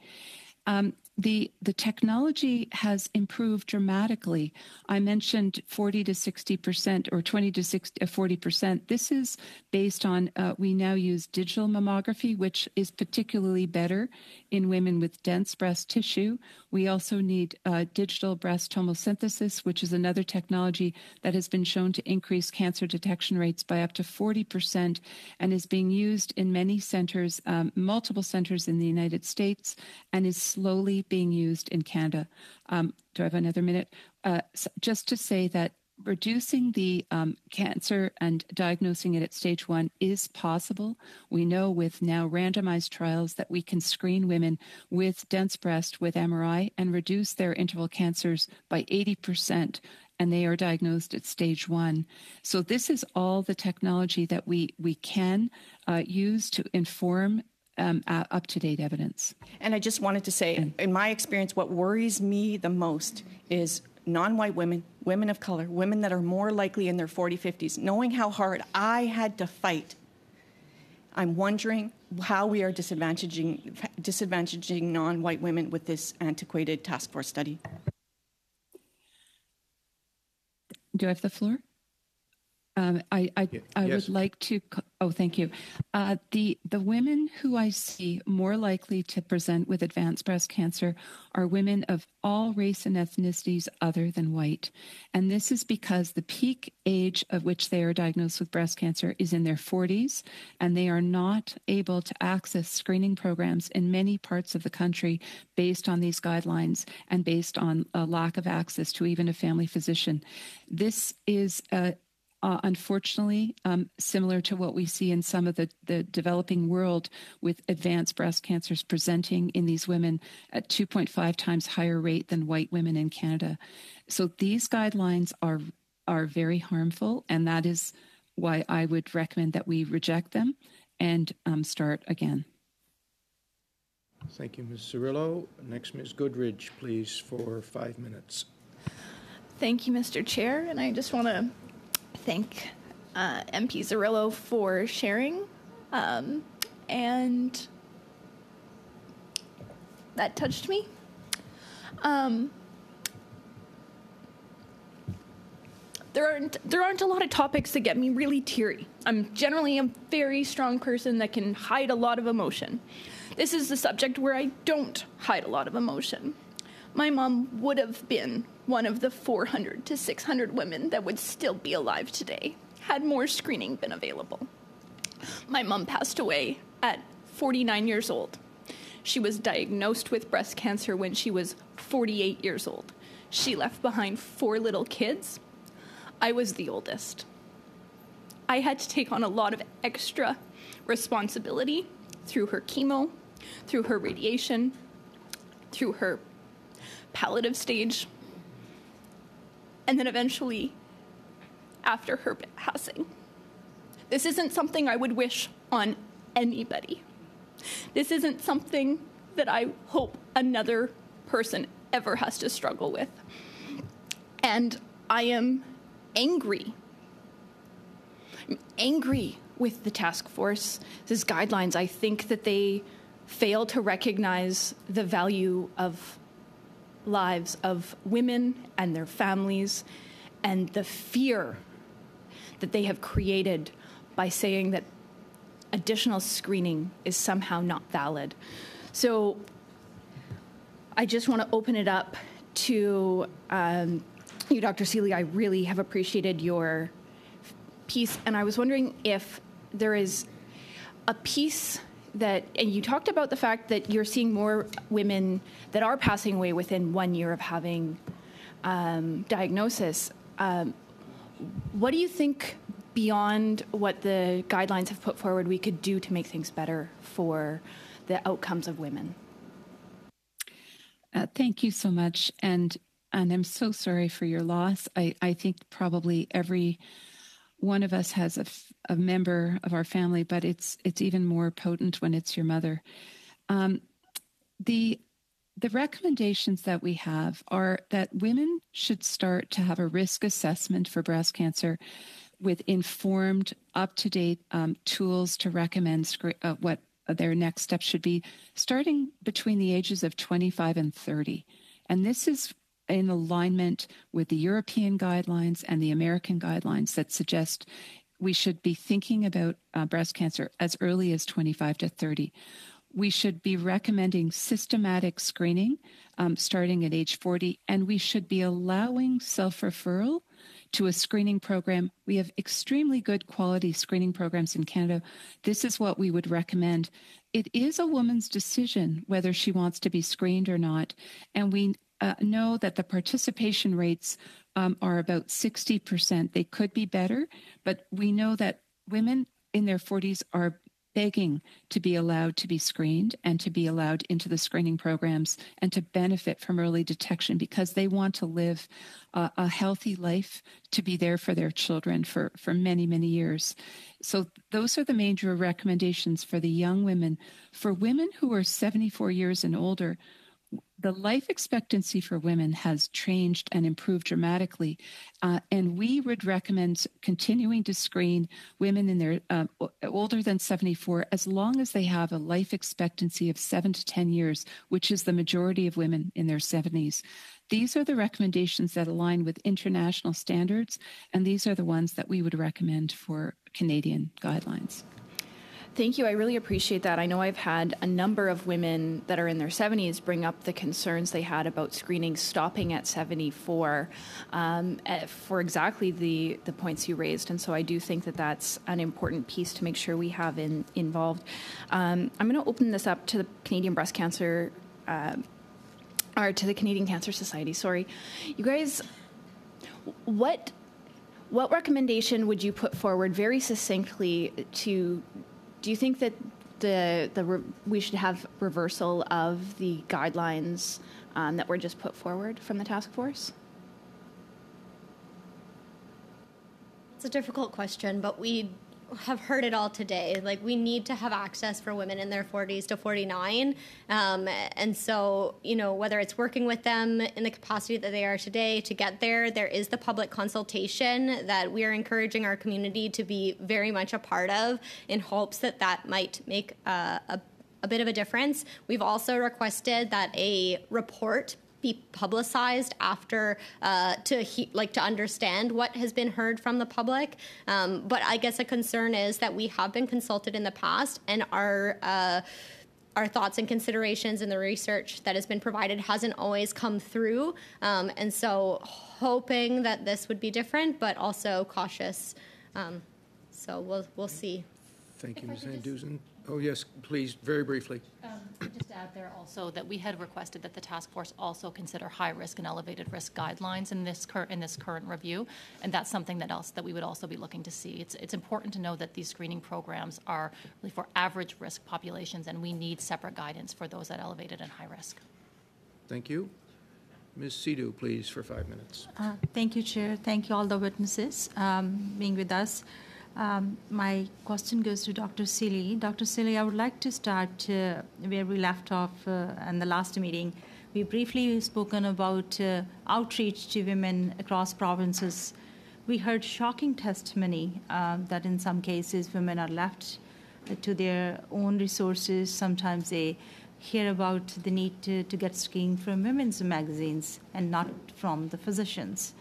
The technology has improved dramatically. I mentioned 40 to 60% or 20 to 40%. This is based on, we now use digital mammography, which is particularly better in women with dense breast tissue. We also need digital breast tomosynthesis, which is another technology that has been shown to increase cancer detection rates by up to 40% and is being used in many centers, multiple centers in the United States, and is slowly being used in Canada. Do I have another minute? Just to say that reducing the cancer and diagnosing it at stage 1 is possible. We know with now randomized trials that we can screen women with dense breast with MRI and reduce their interval cancers by 80%, and they are diagnosed at stage 1. So this is all the technology that we can use to inform up-to-date evidence. And I just wanted to say, in my experience, what worries me the most is non-white women, women of color, women that are more likely in their 40s, 50s, knowing how hard I had to fight, I'm wondering how we are disadvantaging non-white women with this antiquated task force study. Do I have the floor? I Yes. would like to. Oh, thank you. The women who I see more likely to present with advanced breast cancer are women of all race and ethnicities other than white, and this is because the peak age of which they are diagnosed with breast cancer is in their 40s, and they are not able to access screening programs in many parts of the country based on these guidelines and based on a lack of access to even a family physician. This is unfortunately, similar to what we see in some of the developing world with advanced breast cancers presenting in these women at 2.5 times higher rate than white women in Canada. So these guidelines are very harmful, and that is why I would recommend that we reject them and start again. Thank you, Ms. Cirillo. Next, Ms. Goodridge, please, for 5 minutes. Thank you, Mr. Chair, and I just want to thank MP Cirillo for sharing, and that touched me. There aren't a lot of topics that get me really teary. I'm generally a very strong person that can hide a lot of emotion. This is the subject where I don't hide a lot of emotion. My mom would have been one of the 400 to 600 women that would still be alive today had more screening been available. My mom passed away at 49 years old. She was diagnosed with breast cancer when she was 48 years old. She left behind 4 little kids. I was the oldest. I had to take on a lot of extra responsibility through her chemo, through her radiation, through her palliative stage, and then eventually after her passing. This isn't something I would wish on anybody. This isn't something that I hope another person ever has to struggle with. And I am angry. I'm angry with the task force, these guidelines. I think that they fail to recognize the value of lives of women and their families, and the fear that they have created by saying that additional screening is somehow not valid. So I just want to open it up to you, Dr. Seeley. I really have appreciated your piece, and I was wondering if there is a piece that, and you talked about the fact that you're seeing more women that are passing away within 1 year of having diagnosis. What do you think, beyond what the guidelines have put forward, we could do to make things better for the outcomes of women? Thank you so much, and I'm so sorry for your loss. I think probably every one of us has a member of our family, but it's even more potent when it's your mother. The recommendations that we have are that women should start to have a risk assessment for breast cancer with informed, up-to-date tools to recommend what their next steps should be, starting between the ages of 25 and 30. And this is in alignment with the European guidelines and the American guidelines that suggest we should be thinking about breast cancer as early as 25 to 30. We should be recommending systematic screening starting at age 40, and we should be allowing self-referral to a screening program. We have extremely good quality screening programs in Canada. This is what we would recommend. It is a woman's decision whether she wants to be screened or not, and we know that the participation rates are about 60%. They could be better, but we know that women in their 40s are begging to be allowed to be screened and to be allowed into the screening programs and to benefit from early detection because they want to live a healthy life, to be there for their children for many, many years. So those are the major recommendations for the young women. For women who are 74 years and older, the life expectancy for women has changed and improved dramatically, and we would recommend continuing to screen women in their older than 74 as long as they have a life expectancy of 7 to 10 years, which is the majority of women in their 70s. These are the recommendations that align with international standards, and these are the ones that we would recommend for Canadian guidelines. Thank you. I really appreciate that. I know I've had a number of women that are in their 70s bring up the concerns they had about screening stopping at 74 for exactly the points you raised. And so I do think that that's an important piece to make sure we have involved. I'm going to open this up to the Canadian Breast Cancer or to the Canadian Cancer Society. Sorry. You guys, what recommendation would you put forward very succinctly to... Do you think that we should have reversal of the guidelines that were just put forward from the task force? It's a difficult question, but we have heard it all today. Like, we need to have access for women in their 40s to 49. And so, whether it's working with them in the capacity that they are today to get there, there is the public consultation that we are encouraging our community to be very much a part of in hopes that that might make a bit of a difference. We've also requested that a report be publicized after to understand what has been heard from the public. But I guess a concern is that we have been consulted in the past, and our thoughts and considerations in the research that has been provided hasn't always come through. And so hoping that this would be different, but also cautious. So we'll see. Thank you, Ms. Van Dusen. Oh, yes, please, very briefly. Just add there also that we had requested that the task force also consider high-risk and elevated risk guidelines in this current review, and that's something that we would also be looking to see. It's important to know that these screening programs are really for average risk populations, and we need separate guidance for those at elevated and high risk. Thank you. Ms. Sidhu, please, for 5 minutes. Thank you, Chair. Thank you, all the witnesses being with us. My question goes to Dr. Seeley. Dr. Seeley, I would like to start where we left off in the last meeting. We briefly spoken about outreach to women across provinces. We heard shocking testimony that in some cases women are left to their own resources. Sometimes they hear about the need to get screened from women's magazines and not from the physicians.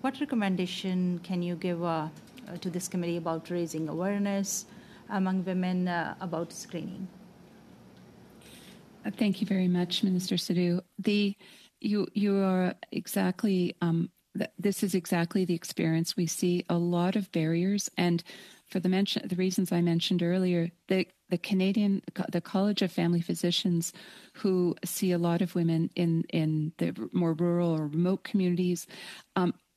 What recommendation can you give to this committee about raising awareness among women about screening? Thank you very much, Minister Sidhu. You are exactly, this is exactly the experience. We see a lot of barriers, and for the reasons I mentioned earlier, the College of Family Physicians, who see a lot of women in the more rural or remote communities,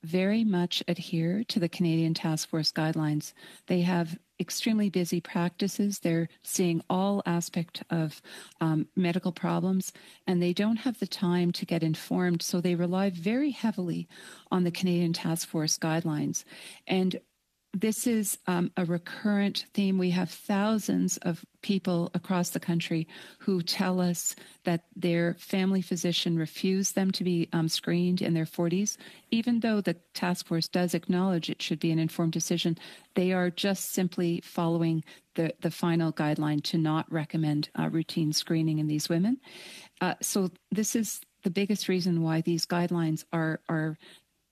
very much adhere to the Canadian Task Force guidelines. They have extremely busy practices. They're seeing all aspects of medical problems, and they don't have the time to get informed, so they rely very heavily on the Canadian Task Force guidelines. And this is a recurrent theme. We have thousands of people across the country who tell us that their family physician refused them to be screened in their 40s. Even though the task force does acknowledge it should be an informed decision, they are just simply following the final guideline to not recommend routine screening in these women. So this is the biggest reason why these guidelines are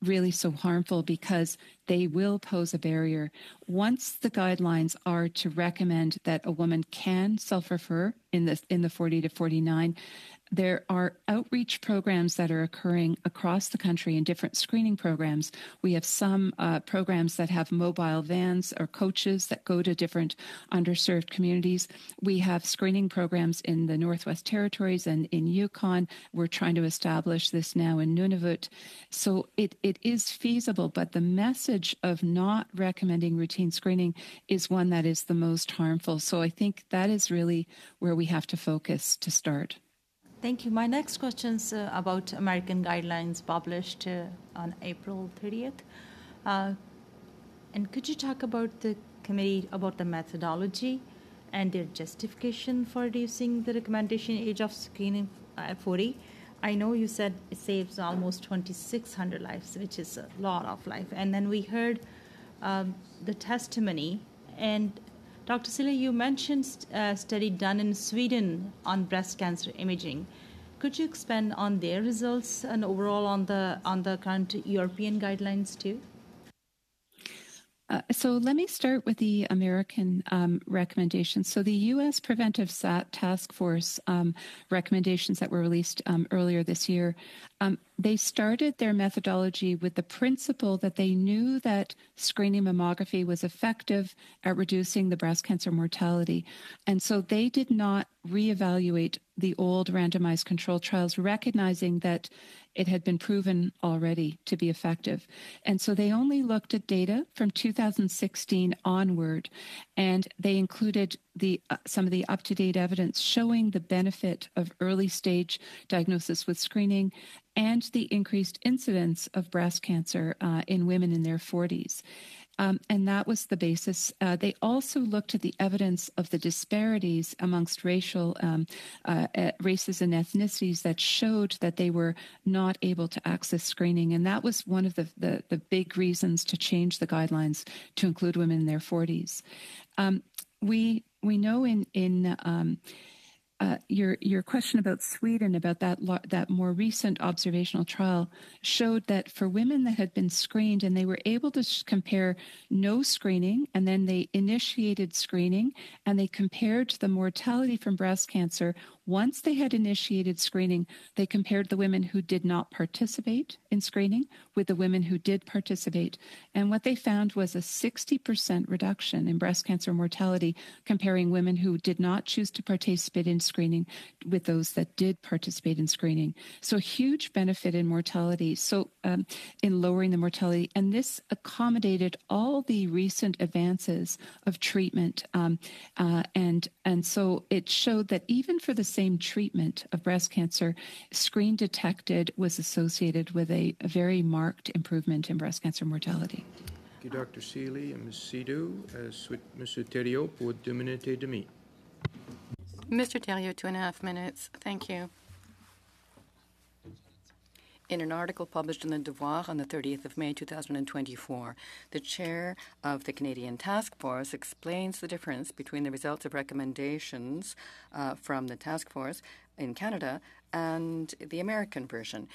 really so harmful, because they will pose a barrier. Once the guidelines are to recommend that a woman can self-refer in the 40 to 49, there are outreach programs that are occurring across the country in different screening programs. We have some programs that have mobile vans or coaches that go to different underserved communities. We have screening programs in the Northwest Territories and in Yukon. We're trying to establish this now in Nunavut. So it is feasible, but the message of not recommending routine screening is one that is the most harmful. So I think that is really where we have to focus to start. Thank you. My next question is about American guidelines published on April 30th. And could you talk about the committee about the methodology and their justification for reducing the recommendation age of screening at 40? I know you said it saves almost 2,600 lives, which is a lot of life. And then we heard the testimony. And Dr. Sille, you mentioned a study done in Sweden on breast cancer imaging. Could you expand on their results and overall on the current European guidelines too? So let me start with the American recommendations. So the U.S. Preventive Task Force recommendations that were released earlier this year, they started their methodology with the principle that they knew that screening mammography was effective at reducing the breast cancer mortality. And so they did not reevaluate the old randomized control trials, recognizing that it had been proven already to be effective. And so they only looked at data from 2016 onward, and they included some of the up-to-date evidence showing the benefit of early-stage diagnosis with screening and the increased incidence of breast cancer in women in their 40s. And that was the basis. They also looked at the evidence of the disparities amongst races and ethnicities that showed that they were not able to access screening. And that was one of the big reasons to change the guidelines to include women in their 40s. We know in your question about Sweden, about that more recent observational trial, showed that for women that had been screened and they were able to compare no screening, and then they initiated screening, and they compared the mortality from breast cancer. Once they had initiated screening, they compared the women who did not participate in screening with the women who did participate. And what they found was a 60% reduction in breast cancer mortality comparing women who did not choose to participate in screening with those that did participate in screening. So a huge benefit in mortality, in lowering the mortality. And this accommodated all the recent advances of treatment. And so it showed that even for the same treatment of breast cancer, screen detected was associated with a very marked improvement in breast cancer mortality. Thank you, Dr. Seeley and Ms. Sidhu. Ensuite, M. Thériault pour 2 minutes et demie. Mr. Thériault, 2.5 minutes. Thank you. In an article published in The Devoir on the 30th of May 2024, the chair of the Canadian Task Force explains the difference between the results of recommendations from the task force in Canada and the American version.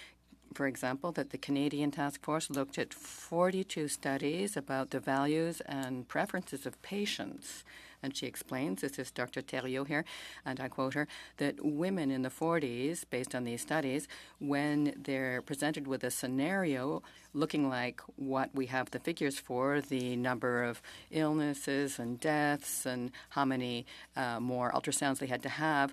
For example, that the Canadian Task Force looked at 42 studies about the values and preferences of patients. And she explains, this is Dr. Thériault here, and I quote her, that women in the 40s, based on these studies, when they're presented with a scenario looking like what we have the figures for, the number of illnesses and deaths and how many more ultrasounds they had to have,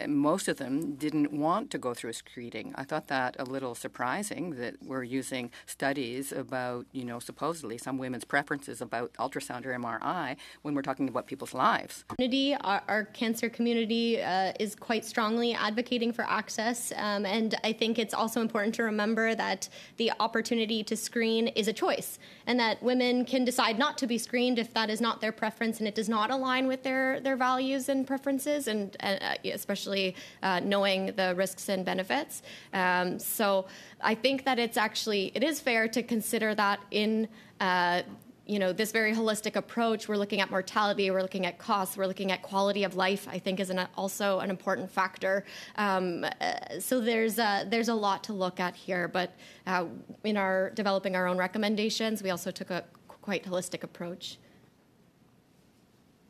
most of them didn't want to go through screening. I thought that a little surprising that we're using studies about, supposedly some women's preferences about ultrasound or MRI when we're talking about people's lives. Our cancer community is quite strongly advocating for access, and I think it's also important to remember that the opportunity to screen is a choice, and that women can decide not to be screened if that is not their preference and it does not align with their values and preferences, and especially knowing the risks and benefits. So I think that it is fair to consider that in this very holistic approach. We're looking at mortality, we're looking at costs, we're looking at quality of life, I think is also an important factor. So there's a lot to look at here, but in our developing our own recommendations, we also took a quite holistic approach.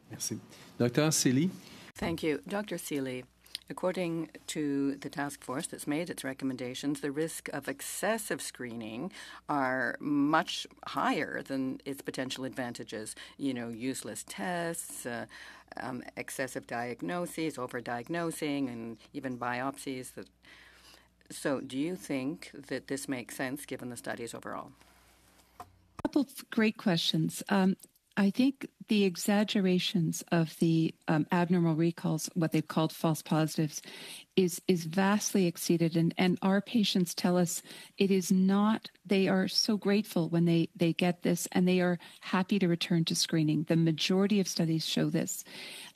Merci. Dr. Seeley. Thank you. Dr. Seeley, according to the task force that's made its recommendations, the risk of excessive screening are much higher than its potential advantages. Useless tests, excessive diagnoses, overdiagnosing, and even biopsies. So do you think that this makes sense given the studies overall? A couple of great questions. I think the exaggerations of the abnormal recalls, what they've called false positives, is vastly exceeded. And our patients tell us it is not, they are so grateful when they get this, and they are happy to return to screening. The majority of studies show this.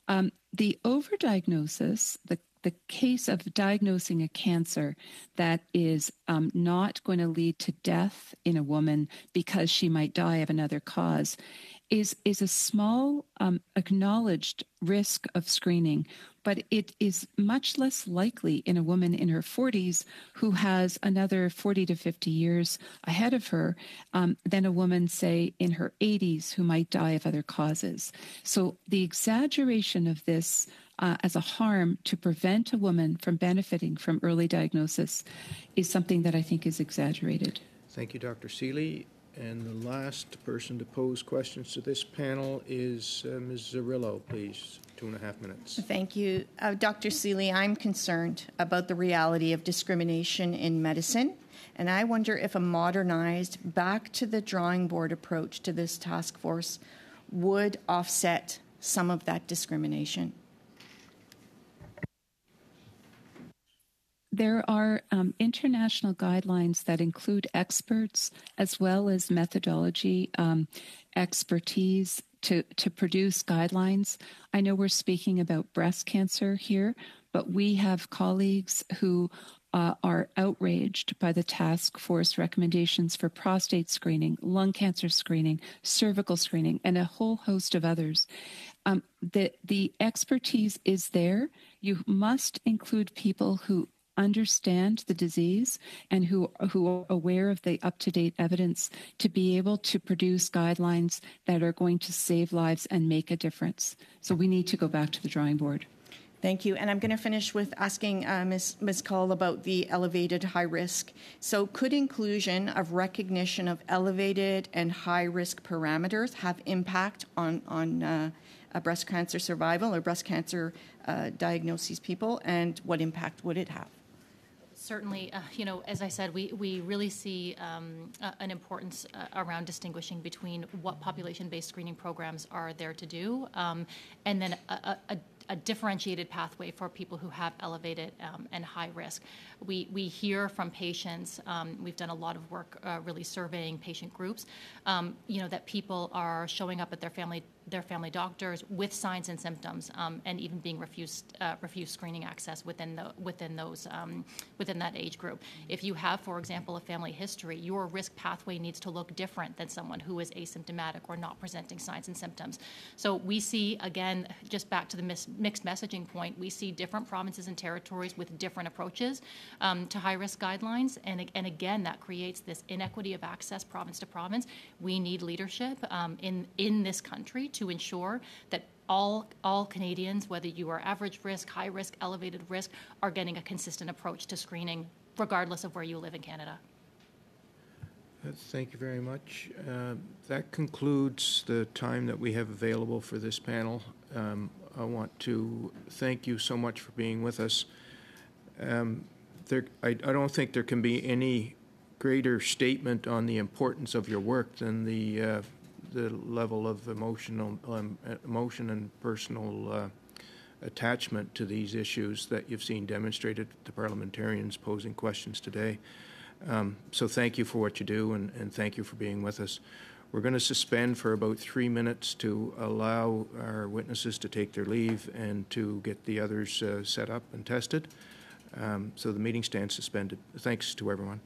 The overdiagnosis, the the case of diagnosing a cancer that is not going to lead to death in a woman because she might die of another cause is a small acknowledged risk of screening, but it is much less likely in a woman in her 40s who has another 40 to 50 years ahead of her than a woman, say, in her 80s who might die of other causes. So the exaggeration of this as a harm to prevent a woman from benefiting from early diagnosis is something that I think is exaggerated. Thank you, Dr. Seeley. And the last person to pose questions to this panel is Ms. Zarillo, please. 2.5 minutes. Thank you. Dr. Seeley, I'm concerned about the reality of discrimination in medicine, and I wonder if a modernized, back to the drawing board approach to this task force would offset some of that discrimination. There are international guidelines that include experts as well as methodology expertise to produce guidelines. I know we're speaking about breast cancer here, but we have colleagues who are outraged by the task force recommendations for prostate screening, lung cancer screening, cervical screening, and a whole host of others. The expertise is there. You must include people who understand the disease and who are aware of the up-to-date evidence to be able to produce guidelines that are going to save lives and make a difference. So we need to go back to the drawing board. Thank you. And I'm going to finish with asking Ms. Cull about the elevated high risk. So could inclusion of recognition of elevated and high risk parameters have impact on breast cancer survival or breast cancer diagnoses people, and what impact would it have? Certainly, as I said, we really see an importance around distinguishing between what population-based screening programs are there to do, and then a differentiated pathway for people who have elevated and high risk. We hear from patients, we've done a lot of work really surveying patient groups, that people are showing up at their family doctors with signs and symptoms, and even being refused screening access within that age group. If you have, for example, a family history, your risk pathway needs to look different than someone who is asymptomatic or not presenting signs and symptoms. So we see, again, just back to the mixed messaging point, we see different provinces and territories with different approaches to high-risk guidelines, and again, that creates this inequity of access province to province. We need leadership in this country to ensure that all Canadians, whether you are average risk, high risk, elevated risk, are getting a consistent approach to screening, regardless of where you live in Canada. Thank you very much. That concludes the time that we have available for this panel. I want to thank you so much for being with us. I don't think there can be any greater statement on the importance of your work than the level of emotion and personal attachment to these issues that you've seen demonstrated to parliamentarians posing questions today. So thank you for what you do, and thank you for being with us. We're going to suspend for about 3 minutes to allow our witnesses to take their leave and to get the others set up and tested. So the meeting stands suspended. Thanks to everyone.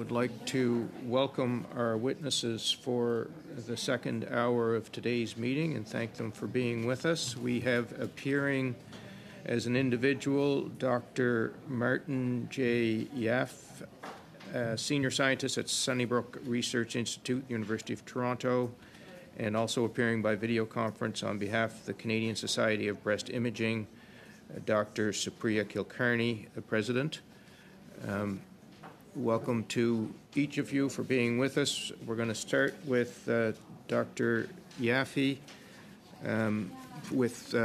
would like to welcome our witnesses for the second hour of today's meeting and thank them for being with us. We have appearing as an individual Dr. Martin J. Yaff, Senior Scientist at Sunnybrook Research Institute, University of Toronto, and also appearing by video conference on behalf of the Canadian Society of Breast Imaging, Dr. Supriya Kulkarni, the President. Welcome to each of you for being with us. We're going to start with Dr. Yaffe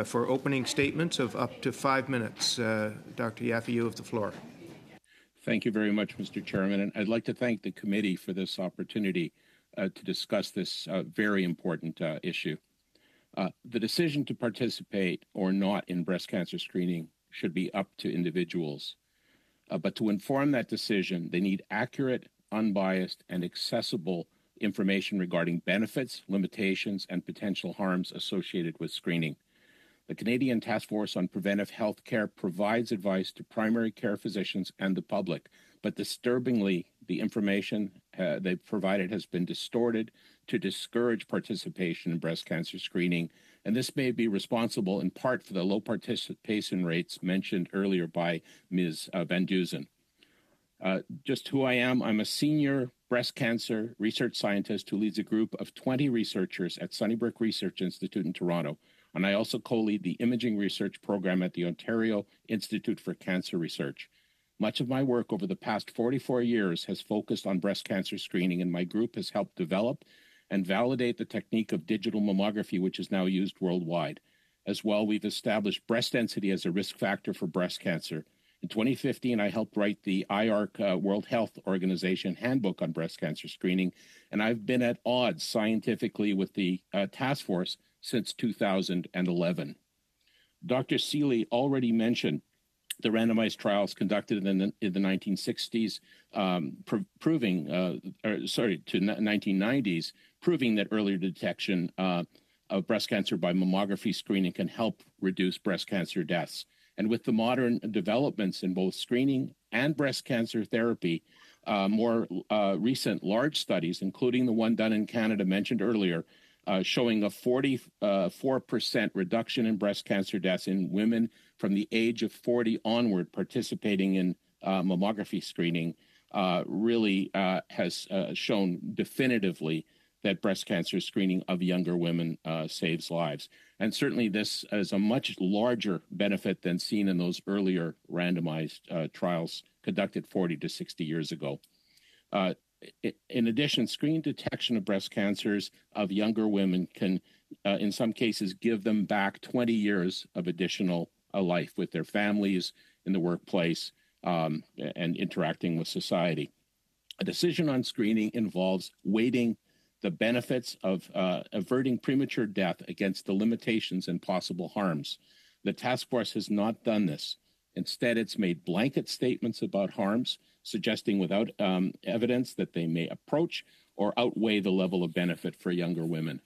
for opening statements of up to 5 minutes. Dr. Yaffe, you have the floor. Thank you very much, Mr. Chairman. And I'd like to thank the committee for this opportunity to discuss this very important issue. The decision to participate or not in breast cancer screening should be up to individuals. But to inform that decision, they need accurate, unbiased, and accessible information regarding benefits, limitations, and potential harms associated with screening. The Canadian Task Force on Preventive Health Care provides advice to primary care physicians and the public, but disturbingly, the information they've provided has been distorted to discourage participation in breast cancer screening, and this may be responsible in part for the low participation rates mentioned earlier by Ms. Van Dusen. Just who I am, I'm a senior breast cancer research scientist who leads a group of 20 researchers at Sunnybrook Research Institute in Toronto, and I also co-lead the imaging research program at the Ontario Institute for Cancer Research. Much of my work over the past 44 years has focused on breast cancer screening, and my group has helped develop and validate the technique of digital mammography, which is now used worldwide. As well, we've established breast density as a risk factor for breast cancer. In 2015, I helped write the IARC World Health Organization Handbook on Breast Cancer Screening, and I've been at odds scientifically with the task force since 2011. Dr. Seeley already mentioned the randomized trials conducted in the 1960s, proving, to 1990s, proving that earlier detection of breast cancer by mammography screening can help reduce breast cancer deaths. And with the modern developments in both screening and breast cancer therapy, more recent large studies, including the one done in Canada mentioned earlier, showing a 44% reduction in breast cancer deaths in women from the age of 40 onward participating in mammography screening, really has shown definitively that breast cancer screening of younger women saves lives. And certainly this is a much larger benefit than seen in those earlier randomized trials conducted 40 to 60 years ago. In addition, screening detection of breast cancers of younger women can, in some cases, give them back 20 years of additional life with their families, in the workplace, and interacting with society. A decision on screening involves weighting the benefits of averting premature death against the limitations and possible harms. The task force has not done this. Instead, it's made blanket statements about harms, suggesting without evidence that they may approach or outweigh the level of benefit for younger women.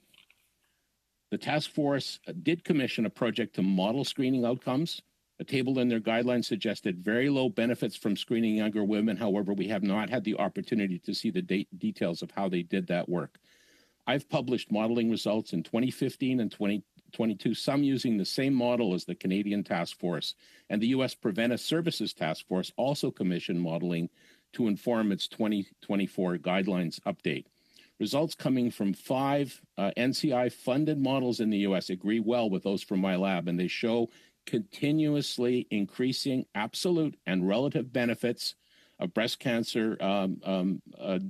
The task force did commission a project to model screening outcomes. A table in their guidelines suggested very low benefits from screening younger women. However, we have not had the opportunity to see the details of how they did that work. I've published modeling results in 2015 and 2022, some using the same model as the Canadian Task Force, and the U.S. Preventive Services Task Force also commissioned modeling to inform its 2024 guidelines update. Results coming from 5 NCI-funded models in the U.S. agree well with those from my lab, and they show continuously increasing absolute and relative benefits of breast cancer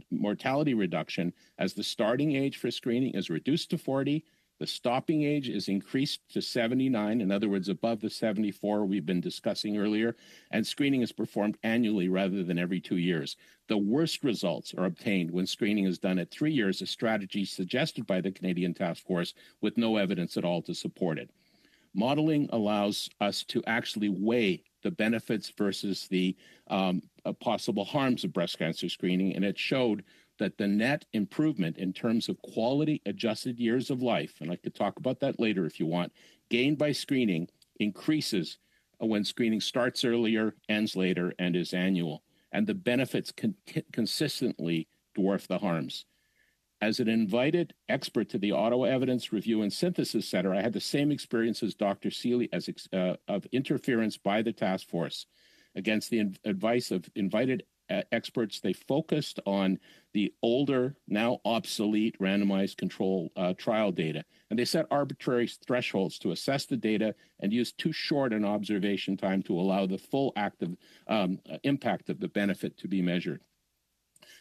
mortality reduction as the starting age for screening is reduced to 40, the stopping age is increased to 79, in other words, above the 74 we've been discussing earlier, and screening is performed annually rather than every 2 years. The worst results are obtained when screening is done at 3 years, a strategy suggested by the Canadian Task Force with no evidence at all to support it. Modeling allows us to actually weigh the benefits versus the possible harms of breast cancer screening, and it showed that the net improvement in terms of quality adjusted years of life, and I could talk about that later if you want, gained by screening increases when screening starts earlier, ends later, and is annual. and the benefits consistently dwarf the harms. As an invited expert to the Ottawa Evidence Review and Synthesis Center, I had the same experience as Dr. Seeley of interference by the task force. Against the advice of invited experts, they focused on the older, now obsolete randomized control trial data, and they set arbitrary thresholds to assess the data and used too short an observation time to allow the full active impact of the benefit to be measured.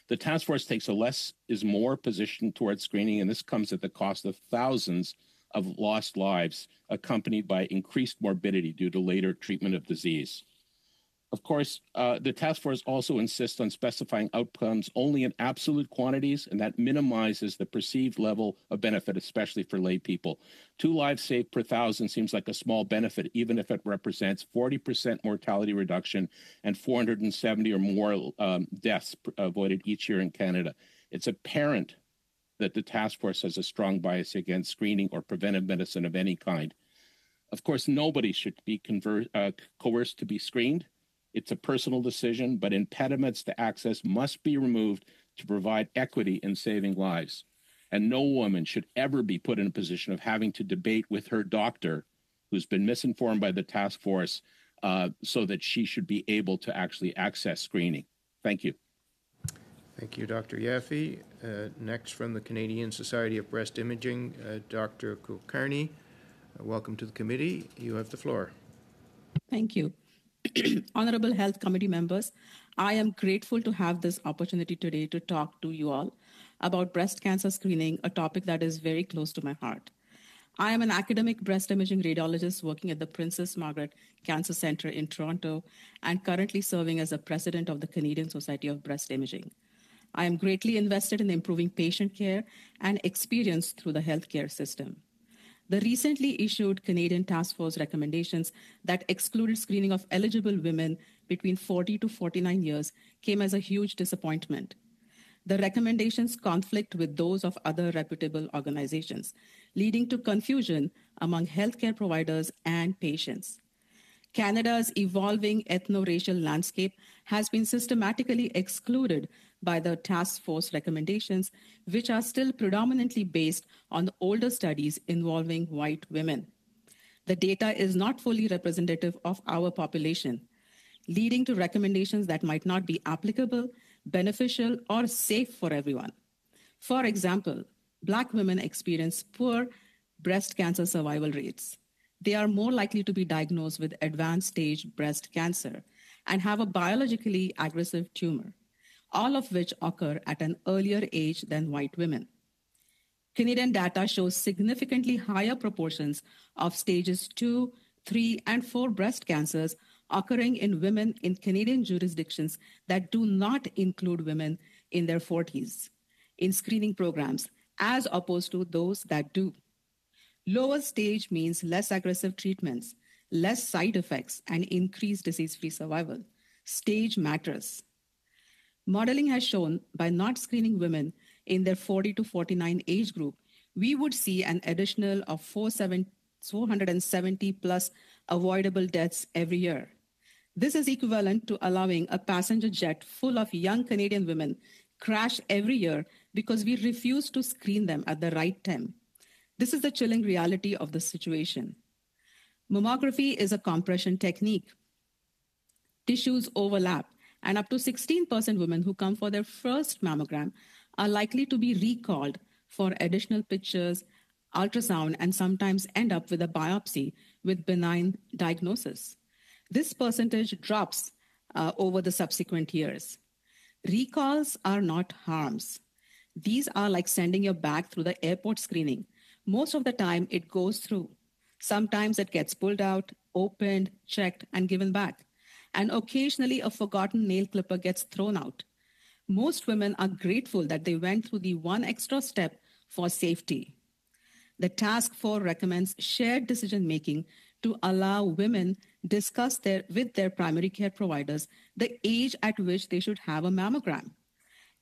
The task force takes a less is more position towards screening, and this comes at the cost of thousands of lost lives, accompanied by increased morbidity due to later treatment of disease. Of course, the task force also insists on specifying outcomes only in absolute quantities, and that minimizes the perceived level of benefit, especially for lay people. 2 lives saved per 1,000 seems like a small benefit, even if it represents 40% mortality reduction and 470 or more deaths avoided each year in Canada. It's apparent that the task force has a strong bias against screening or preventive medicine of any kind. Of course, nobody should be coerced to be screened. It's a personal decision, but impediments to access must be removed to provide equity in saving lives. And no woman should ever be put in a position of having to debate with her doctor, who's been misinformed by the task force, so that she should be able to actually access screening. Thank you. Thank you, Dr. Yaffe. Next, from the Canadian Society of Breast Imaging, Dr. Kulkarni. Welcome to the committee. You have the floor. Thank you. Honorable Health Committee members, I am grateful to have this opportunity today to talk to you all about breast cancer screening, a topic that is very close to my heart. I am an academic breast imaging radiologist working at the Princess Margaret Cancer Centre in Toronto and currently serving as the president of the Canadian Society of Breast Imaging. I am greatly invested in improving patient care and experience through the healthcare system. The recently issued Canadian Task Force recommendations that excluded screening of eligible women between 40 to 49 years came as a huge disappointment. The recommendations conflict with those of other reputable organizations, leading to confusion among healthcare providers and patients. Canada's evolving ethno-racial landscape has been systematically excluded by the task force recommendations, which are still predominantly based on older studies involving white women. The data is not fully representative of our population, leading to recommendations that might not be applicable, beneficial, or safe for everyone. For example, Black women experience poor breast cancer survival rates. They are more likely to be diagnosed with advanced stage breast cancer and have a biologically aggressive tumor, all of which occur at an earlier age than white women. Canadian data shows significantly higher proportions of stages 2, 3, and 4 breast cancers occurring in women in Canadian jurisdictions that do not include women in their 40s in screening programs, as opposed to those that do. Lower stage means less aggressive treatments, less side effects, and increased disease-free survival. Stage matters. Modeling has shown by not screening women in their 40 to 49 age group, we would see an additional of 470 plus avoidable deaths every year. This is equivalent to allowing a passenger jet full of young Canadian women crash every year because we refuse to screen them at the right time. This is the chilling reality of the situation. Mammography is a compression technique. Tissues overlap, and up to 16% women who come for their first mammogram are likely to be recalled for additional pictures, ultrasound, and sometimes end up with a biopsy with benign diagnosis. This percentage drops over the subsequent years. Recalls are not harms. These are like sending your bag through the airport screening. Most of the time, it goes through. Sometimes it gets pulled out, opened, checked, and given back. And occasionally, a forgotten nail clipper gets thrown out. Most women are grateful that they went through the one extra step for safety. The task force recommends shared decision-making to allow women discuss with their primary care providers the age at which they should have a mammogram.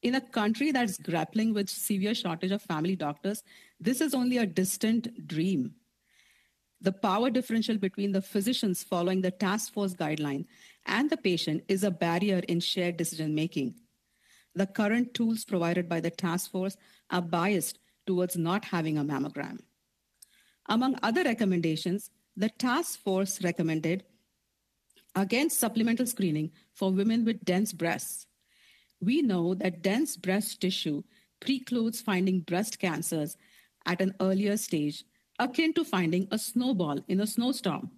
In a country that's grappling with severe shortage of family doctors, this is only a distant dream. The power differential between the physicians following the task force guideline and the patient is a barrier in shared decision making. The current tools provided by the task force are biased towards not having a mammogram. Among other recommendations, the task force recommended against supplemental screening for women with dense breasts. We know that dense breast tissue precludes finding breast cancers at an earlier stage, akin to finding a snowball in a snowstorm.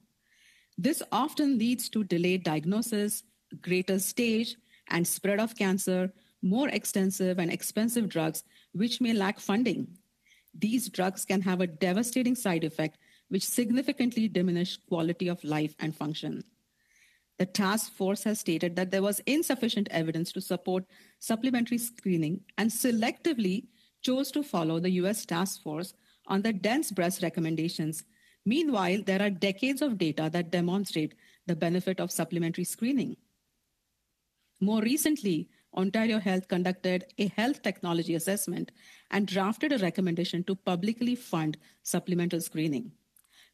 This often leads to delayed diagnosis, greater stage and spread of cancer, more extensive and expensive drugs which may lack funding. These drugs can have a devastating side effect which significantly diminish quality of life and function. The task force has stated that there was insufficient evidence to support supplementary screening and selectively chose to follow the US task force on the dense breast recommendations. Meanwhile, there are decades of data that demonstrate the benefit of supplementary screening. More recently, Ontario Health conducted a health technology assessment and drafted a recommendation to publicly fund supplemental screening.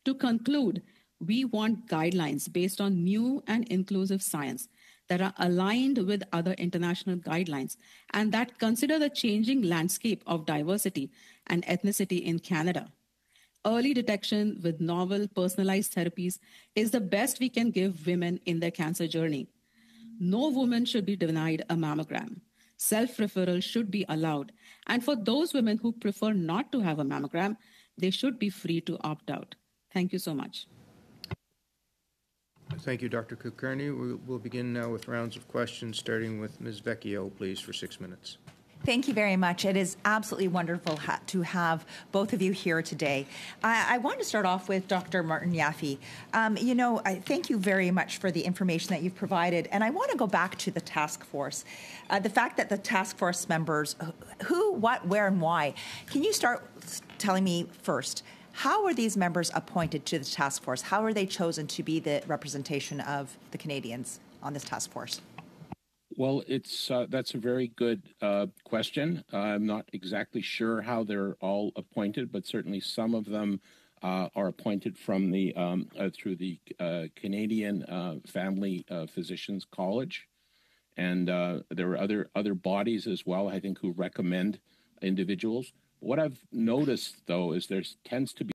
To conclude, we want guidelines based on new and inclusive science that are aligned with other international guidelines and that consider the changing landscape of diversity and ethnicity in Canada. Early detection with novel personalized therapies is the best we can give women in their cancer journey. No woman should be denied a mammogram. Self-referral should be allowed. And for those women who prefer not to have a mammogram, they should be free to opt out. Thank you so much. Thank you, Dr. Kulkarni. We'll begin now with rounds of questions, starting with Ms. Vecchio, please, for 6 minutes. Thank you very much. It is absolutely wonderful to have both of you here today. I want to start off with Dr. Martin Yaffe. I thank you very much for the information that you've provided, and I want to go back to the task force. The fact that the task force members, who, what, where, and why. Can you start telling me first, how are these members appointed to the task force? How are they chosen to be the representation of the Canadians on this task force? Well, that's a very good question. I'm not exactly sure how they're all appointed, but certainly some of them are appointed from the through the Canadian Family Physicians College, and there are other bodies as well, I think, who recommend individuals. What I've noticed, though, is there tends to be